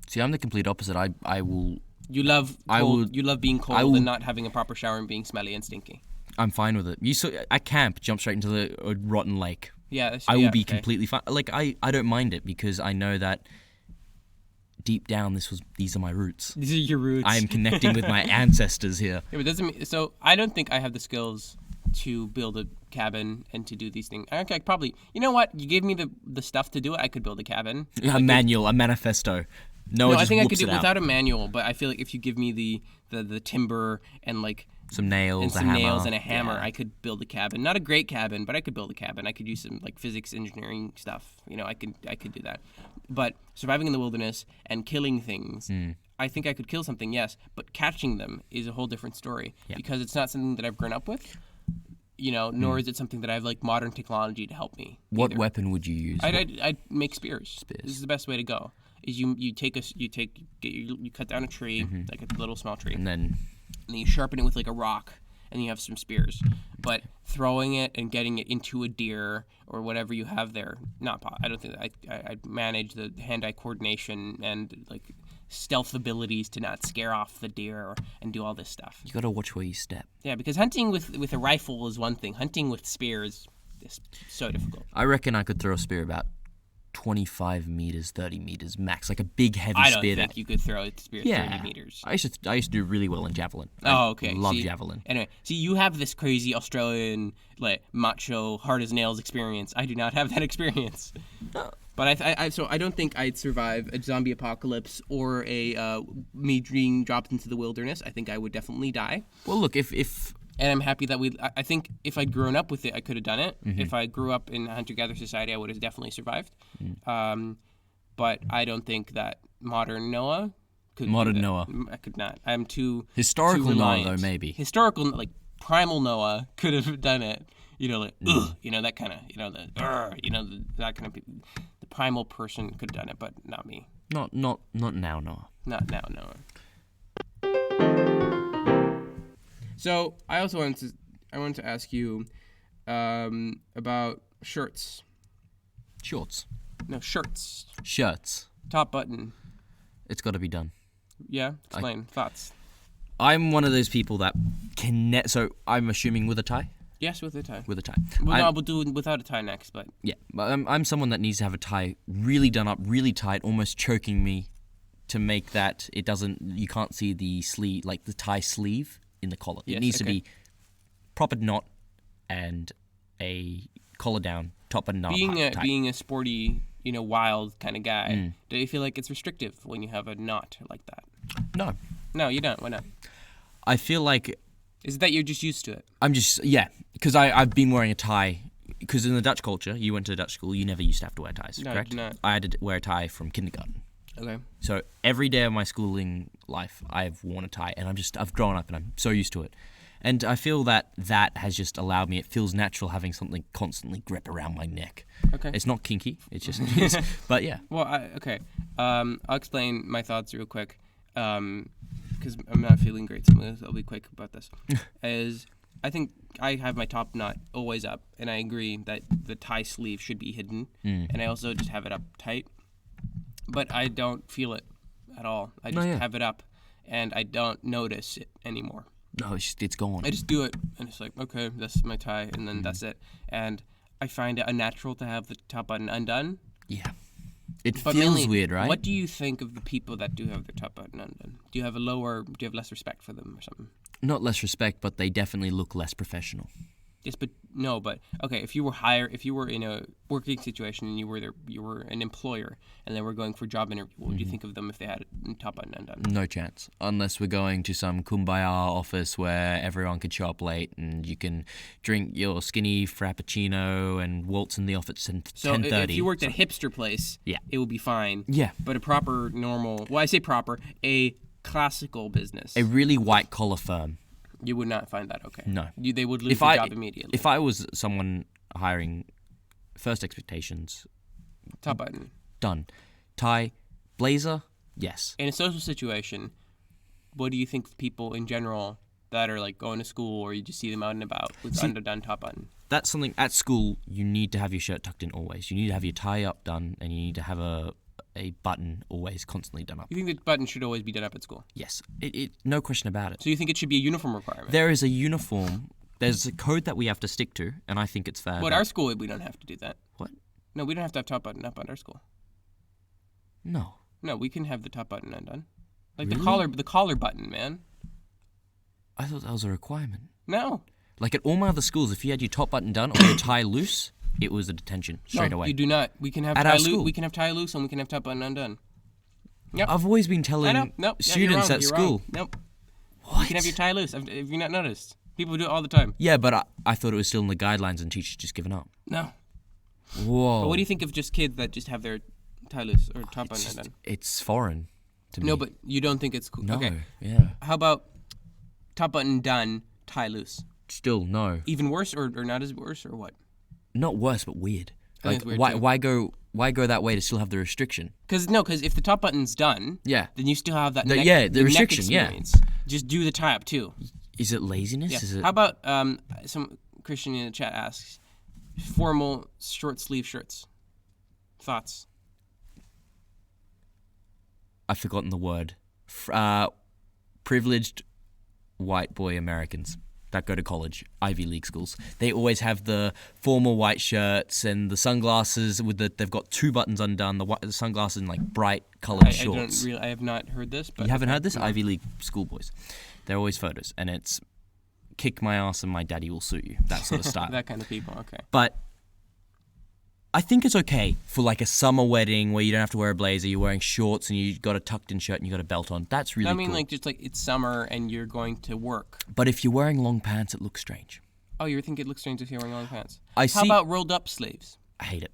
See, I'm the complete opposite. I will. You love cold. You love being cold and not having a proper shower and being smelly and stinky. I'm fine with it. At camp, jump straight into the rotten lake. Yeah, I will be completely fine. Like I don't mind it because I know that deep down these are my roots. These are your roots. I am connecting with my ancestors here. Yeah, but so I don't think I have the skills to build a cabin and to do these things. I probably, you know what? You gave me the stuff to do it. I could build a cabin. A manual, a manifesto. No, I think I could do it without a manual. But I feel like if you give me the timber and like some nails, and a hammer, I could build a cabin. Not a great cabin, but I could build a cabin. I could use some like physics, engineering stuff. I could do that. But surviving in the wilderness and killing things. I think I could kill something, yes, but catching them is a whole different story because it's not something that I've grown up with, nor is it something that I have like modern technology to help me. What weapon would you use? I'd make spears. This is the best way to go. Is you cut down a tree, like a little small tree, and then you sharpen it with like a rock, and you have some spears. But throwing it and getting it into a deer or whatever you have there, I don't think I'd manage the hand-eye coordination and like stealth abilities to not scare off the deer and do all this stuff. You got to watch where you step. Yeah, because hunting with a rifle is one thing. Hunting with spears is so difficult. I reckon I could throw a spear about 25 meters, 30 meters max, like a big heavy spear. I don't think you could throw a spear 30 meters. I used to do really well in javelin. Okay. Love javelin. Anyway, you have this crazy Australian, like macho, hard as nails experience. I do not have that experience. But I don't think I'd survive a zombie apocalypse or me being dropped into the wilderness. I think I would definitely die. Well, look, if and I'm happy that I think if I'd grown up with it, I could have done it. If I grew up in a hunter-gatherer society, I would have definitely survived. But I don't think that modern Noah could. I could not. I'm too historical too Noah, though, maybe. Historical, like primal Noah could have done it. That kind of, that kind of, the primal person could have done it, but not me. Not now, Noah. Not now, Noah. So I also wanted to ask you about shirts. Shorts. No, shirts. Shirts. Top button. It's got to be done. Yeah? Explain. Thoughts. I'm one of those people that can... So I'm assuming with a tie? Yes, with a tie. With a tie. We'll do without a tie next, but... Yeah, but I'm someone that needs to have a tie really done up, really tight, almost choking me to make that it doesn't... You can't see the sleeve, like the tie sleeve in the collar. It needs to be proper knot and a collar down, top button up. Being a sporty, wild kind of guy, do you feel like it's restrictive when you have a knot like that? No. No, you don't. Why not? I feel like... Is it that you're just used to it? I'm just, because I've been wearing a tie, because in the Dutch culture, you went to Dutch school, you never used to have to wear ties, correct? No, I did not. I had to wear a tie from kindergarten. Okay. So every day of my schooling life, I've worn a tie, and I've grown up, and I'm so used to it. And I feel that has just allowed me, it feels natural having something constantly grip around my neck. Okay. It's not kinky, it's just, but yeah. Well, okay. I'll explain my thoughts real quick. Because I'm not feeling great, so I'll be quick about this. I think I have my top knot always up, and I agree that the tie sleeve should be hidden, and I also just have it up tight. But I don't feel it at all. I just have it up, and I don't notice it anymore. No, it's gone. I just do it, and it's like, okay, that's my tie, and then that's it. And I find it unnatural to have the top button undone. Yeah. It But feels mainly, weird, right? What do you think of the people that do have their top button undone? Do you have less respect for them or something? Not less respect, but they definitely look less professional. Yes, but okay. If you were in a working situation and you were an employer, and they were going for a job interview, what would you think of them if they had a top button undone? No chance, unless we're going to some kumbaya office where everyone could show up late and you can drink your skinny frappuccino and waltz in the office at 10:30. So if you worked at a hipster place, it would be fine. Yeah, but a proper normal, I say proper, a classical business, a really white collar firm. You would not find that okay. No. They would lose the job immediately. If I was someone hiring, first expectations. Top button. Done. Tie, blazer, yes. In a social situation, what do you think people in general that are like going to school or you just see them out and about with underdone top button? That's something, at school, you need to have your shirt tucked in always. You need to have your tie up done, and you need to have a button always constantly done up. You think the button should always be done up at school? Yes, no question about it. So you think it should be a uniform requirement? There is a uniform. There's a code that we have to stick to, and I think it's fair. But our school, we don't have to do that. What? No, we don't have to have top button up at our school. No. No, we can have the top button undone. Like really? the collar button, man. I thought that was a requirement. No. Like at all my other schools, if you had your top button done or your tie loose, it was a detention straight away. You do not. We can have At tie our school. We can have tie loose and we can have top button undone. Yep. I've always been telling students at school. Nope. What? You can have your tie loose. Have you not noticed? People do it all the time. Yeah, but I thought it was still in the guidelines and teachers just given up. No. Whoa. But what do you think of just kids that just have their tie loose or top button undone? It's foreign to me. No, but you don't think it's cool. No, Okay. yeah. How about top button done, tie loose? Still, no. Even worse or not as worse or what? Not worse, but weird. I think Like, it's weird too. why go that way to still have the restriction? Because if the top button's done, Yeah. then you still have that The- neck, yeah, the neck restriction, yeah. experience. Just do the tie up too. Is it laziness? Yeah. Is it? How about some Christian in the chat asks, formal short sleeve shirts. Thoughts? I've forgotten the word. Privileged white boy Americans that go to college, Ivy League schools. They always have the formal white shirts and the sunglasses they've got two buttons undone. The sunglasses in like bright colored shorts. I have not heard this. But You haven't heard this? No. Ivy League schoolboys. They're always photos, and it's kick my ass and my daddy will sue you. That sort of style. That kind of people. Okay. But I think it's okay for like a summer wedding where you don't have to wear a blazer, you're wearing shorts and you got a tucked in shirt and you got a belt on. That's really cool. like just like it's summer and you're going to work. But if you're wearing long pants, it looks strange. Oh, you think it looks strange if you're wearing long pants? How about rolled up sleeves? I hate it.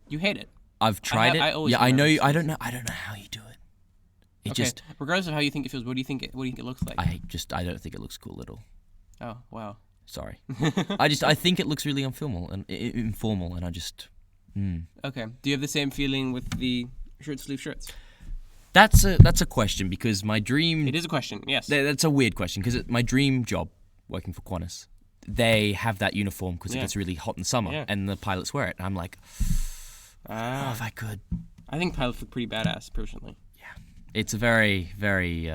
You hate it. I've tried it. I know you. I don't know how you do it. It regardless of how you think it feels, what do you think it looks like? I don't think it looks cool at all. Oh, wow. Sorry. I think it looks really informal and I just. Okay. Do you have the same feeling with the short sleeve shirts? That's a question because my dream. It is a question. Yes. That's a weird question because my dream job, working for Qantas, they have that uniform because it gets really hot in summer and the pilots wear it. And I'm like, if I could. I think pilots look pretty badass, personally. Yeah, it's a very, very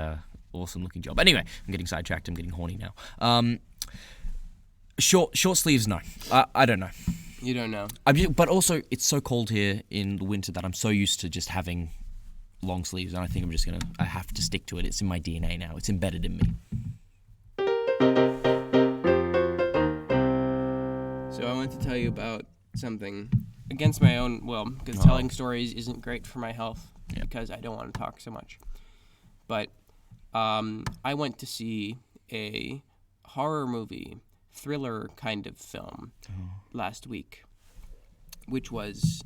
awesome looking job. Anyway, I'm getting sidetracked. I'm getting horny now. Short sleeves, no. I don't know. You don't know. But also, it's so cold here in the winter that I'm so used to just having long sleeves, and I think I have to stick to it. It's in my DNA now. It's embedded in me. So I want to tell you about something against my own will, because telling stories isn't great for my health because I don't want to talk so much. But I went to see a horror movie, thriller kind of film last week, which was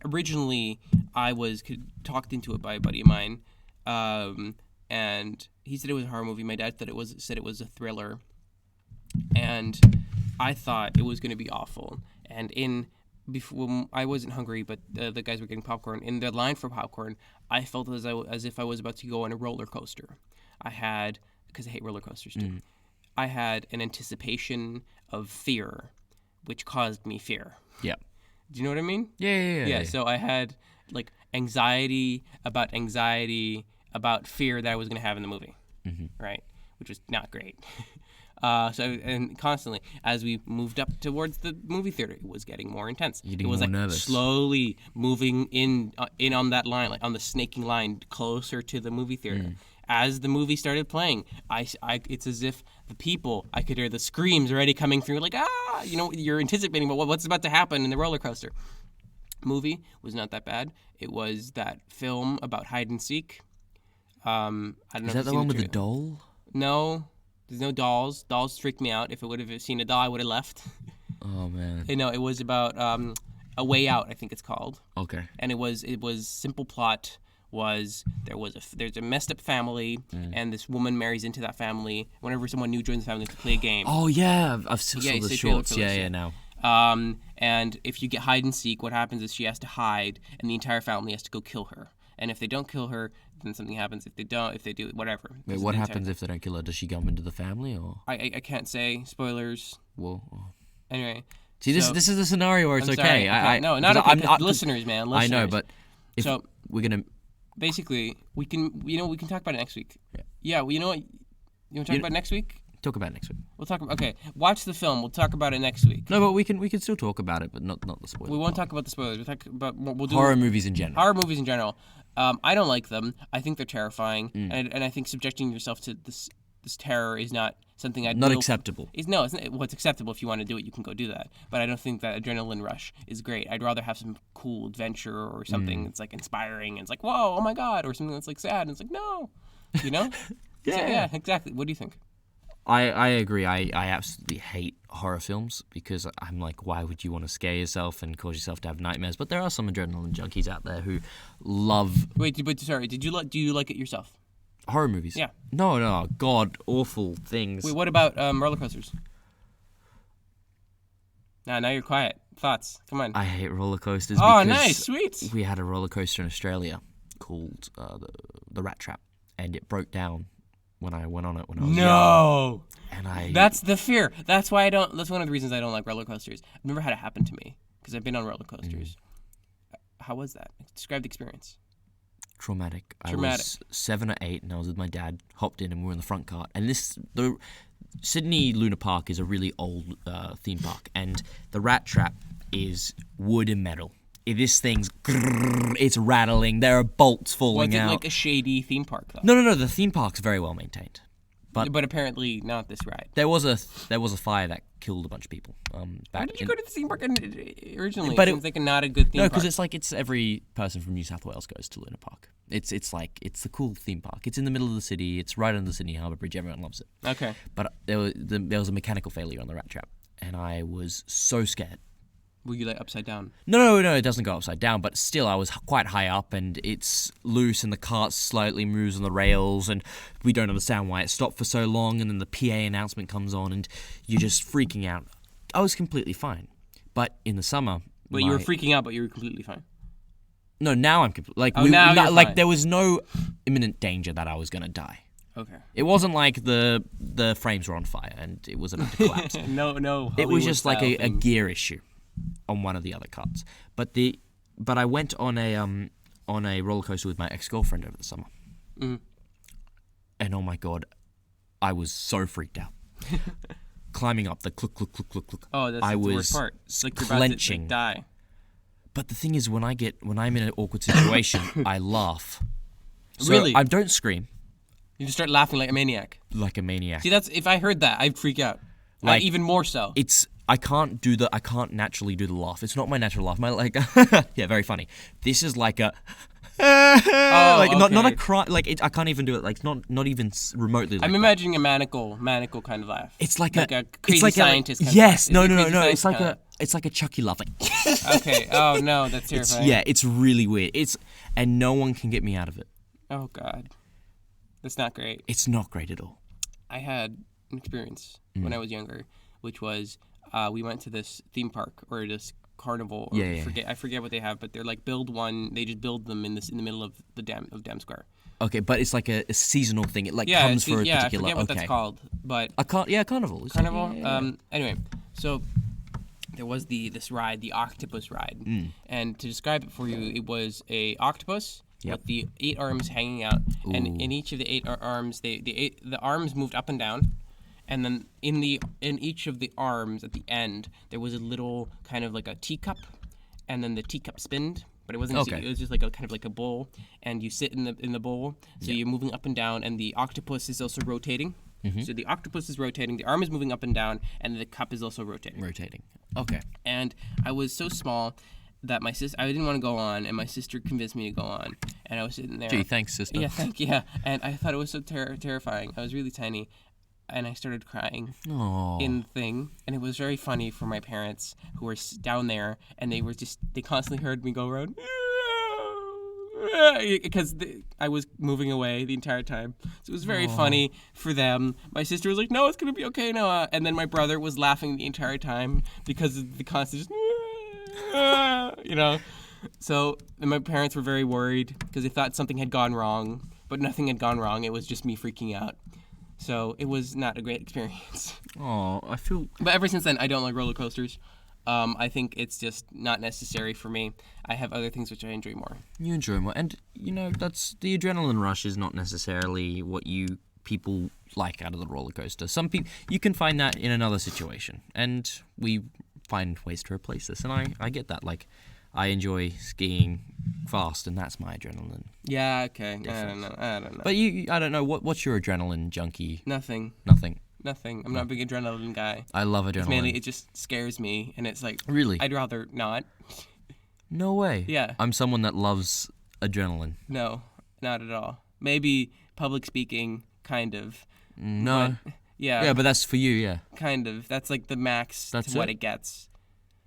originally I was talked into it by a buddy of mine, and he said it was a horror movie. My dad said it was a thriller, and I thought it was going to be awful. And before I wasn't hungry, but the guys were getting popcorn. In the line for popcorn, I felt as if I was about to go on a roller coaster. Because I hate roller coasters too. I had an anticipation of fear, which caused me fear. Yeah. Do you know what I mean? Yeah. So I had like anxiety about fear that I was going to have in the movie, right? Which was not great. And constantly, as we moved up towards the movie theater, it was getting more intense. It was like nervous. Slowly moving in on that line, like on the snaking line, closer to the movie theater. As the movie started playing, it's as if I could hear the screams already coming through, like, you're anticipating what's about to happen in the roller coaster. Movie was not that bad. It was that film about hide and seek. I don't know. Is that the one with the doll? No, there's no dolls. Dolls freaked me out. If I would have seen a doll, I would have left. Oh, man. No, it was about A Way Out, I think it's called. Okay. And it was simple plot. There's a messed up family, and this woman marries into that family. Whenever someone new joins the family, to play a game. Oh yeah, I've still saw the shorts. Yeah, now. And if you get hide and seek, what happens is she has to hide, and the entire family has to go kill her. And if they don't kill her, then something happens. If they do, whatever. Wait, what happens if they don't kill her? Does she come into the family or? I can't say. Spoilers. Whoa. Anyway. See, this is a scenario where it's okay. No, not okay. Listeners, man. Listeners. I know, but if we're gonna. Basically, we can talk about it next week. Yeah, well, you know what? You want to talk about it next week? Talk about it next week. We'll talk about. Okay, watch the film. We'll talk about it next week. No, but we can still talk about it, but not the spoilers. We won't talk about the spoilers. We'll talk about horror movies in general. Horror movies in general. I don't like them. I think they're terrifying, and I think subjecting yourself to this this terror is not something I'd Not acceptable. It's what's acceptable. If you want to do it, you can go do that. But I don't think that adrenaline rush is great. I'd rather have some cool adventure or something that's like inspiring and it's like, whoa, oh my god, or something that's like sad and it's like, no, you know? Yeah. So, yeah, exactly. What do you think? I agree. I absolutely hate horror films because I'm like, why would you want to scare yourself and cause yourself to have nightmares? But there are some adrenaline junkies out there who love. Wait, but sorry, do you like it yourself? Horror movies? Yeah. No, god awful things. Wait, what about roller coasters? Now you're quiet. Thoughts? Come on. I hate roller coasters. Oh, because nice, sweet. We had a roller coaster in Australia called the Rat Trap, and it broke down when I went on it when I was young. And That's the fear. That's why I don't. That's one of the reasons I don't like roller coasters. I've never had it happen to me because I've been on roller coasters. How was that? Describe the experience. Traumatic. I was 7 or 8, and I was with my dad. Hopped in, and we were in the front cart. And the Sydney Luna Park is a really old theme park, and the Rat Trap is wood and metal. This thing's it's rattling. There are bolts falling out. Was it like a shady theme park though? No. The theme park's very well maintained, but apparently not this ride. There was a fire that killed a bunch of people. Why did you go to the theme park originally? But it seems like not a good theme park. No, because it's every person from New South Wales goes to Luna Park. It's the cool theme park. It's in the middle of the city. It's right under the Sydney Harbour Bridge. Everyone loves it. Okay. But there was a mechanical failure on the Rat Trap, and I was so scared. Were you like upside down? No, it doesn't go upside down, but still I was quite high up and it's loose and the cart slightly moves on the rails and we don't understand why it stopped for so long and then the PA announcement comes on and you're just freaking out. I was completely fine. But in the summer... But you were freaking out, but you were completely fine. No, now I'm completely... Now you're fine. There was no imminent danger that I was going to die. Okay. It wasn't like the frames were on fire and it was about to collapse. No. It was just like a gear issue on one of the other carts. But I went on a roller coaster with my ex-girlfriend over the summer. Mm. And oh my god, I was so freaked out. Climbing up the cluck. Oh, that's the worst part. It's like you're clenching. About to die. But the thing is, when I'm in an awkward situation, I laugh. So really? I don't scream. You just start laughing like a maniac. See, if I heard that, I'd freak out. Even more so. I can't naturally do the laugh. It's not my natural laugh. Yeah, very funny. This is like a not a cry. I can't even do it. Like not even remotely. Like I'm imagining a maniacal kind of laugh. It's like a crazy scientist. Yes. No. It's like a Chucky laughing. Okay. Oh no, that's terrifying. It's really weird. And no one can get me out of it. Oh god, that's not great. It's not great at all. I had an experience when I was younger, which was. We went to this theme park or this carnival. Or I forget what they have, but they're like build one. They just build them in the middle of the Dam Square. Okay, but it's like a seasonal thing. It comes for a particular. Yeah, I forget what that's called, but carnival. Carnival. Yeah. Anyway, so there was this ride, the octopus ride, and to describe it for you, it was a octopus. Yep. With the 8 arms hanging out, and in each of the 8 arms, the arms moved up and down. And then in each of the arms at the end, there was a little kind of like a teacup, and then the teacup spinned, but it wasn't. Okay. It was just like a kind of like a bowl, and you sit in the bowl, so you're moving up and down, and the octopus is also rotating. Mm-hmm. So the octopus is rotating, the arm is moving up and down, and the cup is also rotating. Okay. And I was so small that I didn't want to go on, and my sister convinced me to go on, and I was sitting there. Gee, thanks, sister. Yeah, thank you. Yeah, and I thought it was so terrifying. I was really tiny. And I started crying in the thing, and it was very funny for my parents who were down there, and they constantly heard me go around because I was moving away the entire time. So it was very funny for them. My sister was like, "No, it's gonna be okay, Noah," and then my brother was laughing the entire time because of the constant, So and my parents were very worried because they thought something had gone wrong, but nothing had gone wrong. It was just me freaking out. So it was not a great experience. Oh, I feel... But ever since then, I don't like roller coasters. I think it's just not necessary for me. I have other things which I enjoy more. You enjoy more. And, that's... The adrenaline rush is not necessarily what people like out of the roller coaster. Some people... You can find that in another situation. And we find ways to replace this. And I get that. Like, I enjoy skiing fast, and that's my adrenaline. Yeah, okay. Difference. I don't know. But I don't know. What's your adrenaline junkie? Nothing. Nothing. I'm not a big adrenaline guy. I love adrenaline. It's mainly, it just scares me, and it's like... Really? I'd rather not. No way. Yeah. I'm someone that loves adrenaline. No, not at all. Maybe public speaking, kind of. No. But, yeah. Yeah, but that's for you, yeah. Kind of. That's like the max That's to what it? it gets.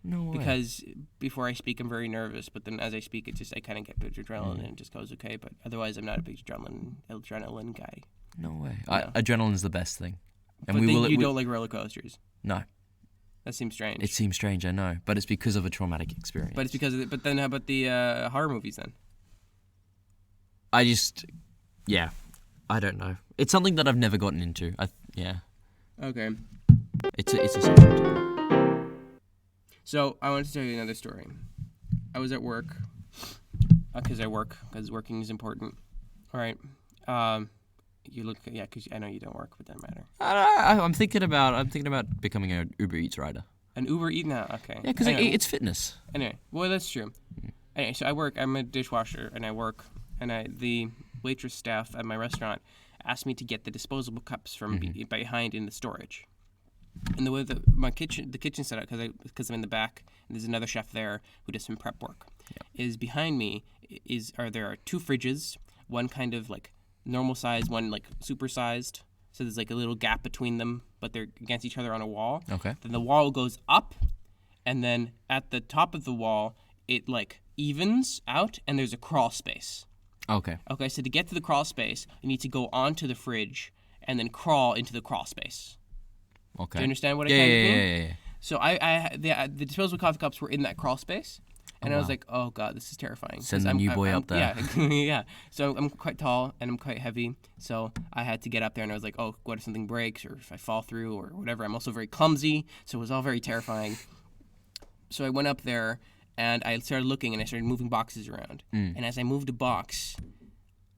No way. Because before I speak, I'm very nervous, but then as I speak, I kind of get a bit of adrenaline, and it just goes okay. But otherwise, I'm not a big adrenaline guy. No way. No. Adrenaline's the best thing. And But you don't like roller coasters. No. That seems strange. It seems strange, I know, but it's because of a traumatic experience. But it's because of it. But then how about the horror movies then? I don't know. It's something that I've never gotten into. Okay. It's a subject. So I wanted to tell you another story. I was at work because working is important. All right. You look, yeah, because I know you don't work, but that matter. I'm thinking about becoming an Uber Eats rider. An Uber Eats now, okay. Yeah, because anyway, it's fitness. Anyway, well, that's true. Anyway, so I'm a dishwasher, and I work, and the waitress staff at my restaurant asked me to get the disposable cups from behind in the storage. And the way the kitchen set up, because I'm in the back, and there's another chef there who does some prep work, is behind me there are two fridges, one kind of like normal size, one like super sized. So there's like a little gap between them, but they're against each other on a wall. Okay. Then the wall goes up, and then at the top of the wall, it like evens out, and there's a crawl space. Okay. Okay, so to get to the crawl space, you need to go onto the fridge and then crawl into the crawl space. Okay. Do you understand what I Yeah, kind of yeah, mean? yeah, yeah. So the disposable coffee cups were in that crawl space, and I was like, oh god, this is terrifying. Send the new boy up there. Yeah, yeah. So I'm quite tall and I'm quite heavy, so I had to get up there, and I was like, oh, what if something breaks or if I fall through or whatever. I'm also very clumsy, so it was all very terrifying. So I went up there and I started looking, and I started moving boxes around. And as I moved a box,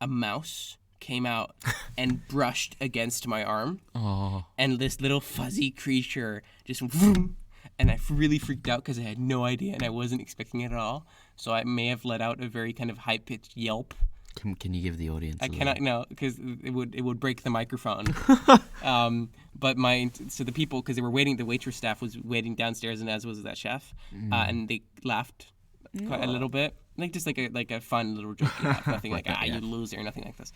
a mouse came out and brushed against my arm. Oh. And this little fuzzy creature just went vroom, and I really freaked out because I had no idea and I wasn't expecting it at all. So I may have let out a very kind of high-pitched yelp. Can you give the audience? I cannot, no, because it would break the microphone. But the people, because they were waiting, the waitress staff was waiting downstairs, and as was that chef, and they laughed quite a little bit, just like a fun little joke, nothing like you loser, nothing like this.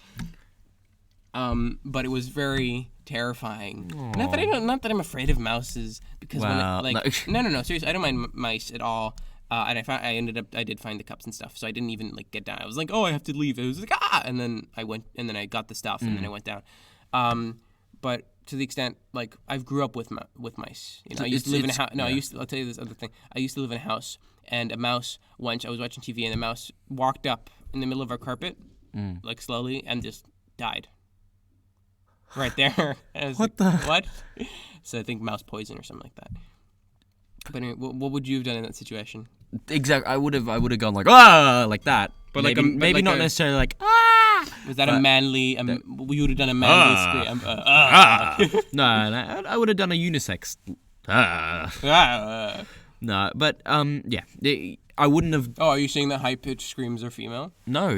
But it was very terrifying. Aww. Not that I'm afraid of mouses, because no. Seriously, I don't mind mice at all. And I did find the cups and stuff, so I didn't even get down. I was like, oh, I have to leave. It was like and then I went, and then I got the stuff, and then I went down. But to the extent I grew up with mice. I used to live in a house. No, yeah. I'll tell you this other thing. I used to live in a house, and a mouse. Once I was watching TV, and the mouse walked up in the middle of our carpet, slowly, and just died. Right there. What? So I think mouse poison or something like that. But anyway, what would you have done in that situation? Exactly. I would have gone like that. But maybe not necessarily like ah. Was that a manly? You would have done a manly scream. No, I would have done a unisex. No, but yeah. I wouldn't have. Oh, are you saying that high-pitched screams are female? No,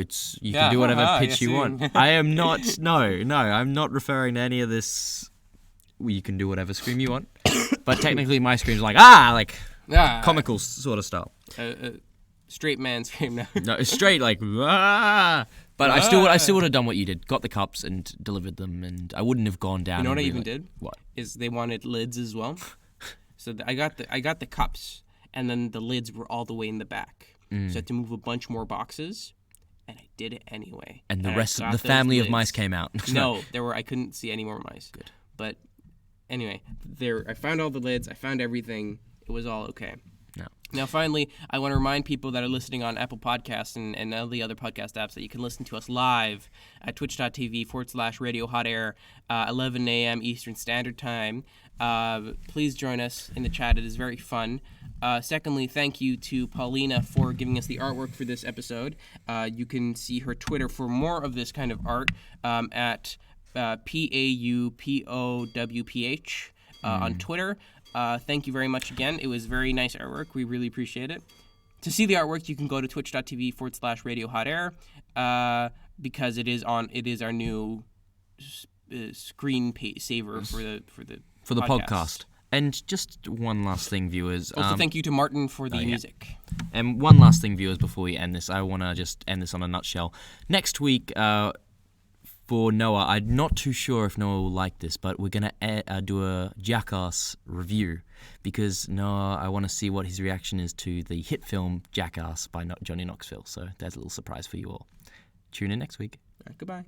you can do whatever pitch you want. I am not. No, I'm not referring to any of this. You can do whatever scream you want, but technically my scream's comical sort of style. Straight man scream now. No, it's straight But I still would have done what you did. Got the cups and delivered them, and I wouldn't have gone down. You know what I even did? What? Is they wanted lids as well. So I got the cups. And then the lids were all the way in the back. So I had to move a bunch more boxes, and I did it anyway. And the rest of the family of mice came out. No, I couldn't see any more mice. Good. But anyway, I found all the lids. I found everything. It was all okay. No. Now, finally, I want to remind people that are listening on Apple Podcasts and all the other podcast apps that you can listen to us live at twitch.tv/Radio Hot Air, 11 a.m. Eastern Standard Time. Please join us in the chat. It is very fun. Secondly, thank you to Paulina for giving us the artwork for this episode. You can see her Twitter for more of this kind of art at PAUPOWPH on Twitter. Thank you very much again. It was very nice artwork. We really appreciate it. To see the artwork, you can go to twitch.tv/Radio Hot Air because it is our new screen saver for the podcast. And just one last thing, viewers. Also, thank you to Martin for the music. And one last thing, viewers, before we end this. I want to just end this on a nutshell. Next week, for Noah, I'm not too sure if Noah will like this, but we're going to do a Jackass review because Noah, I want to see what his reaction is to the hit film Jackass by Johnny Knoxville. So there's a little surprise for you all. Tune in next week. All right, goodbye.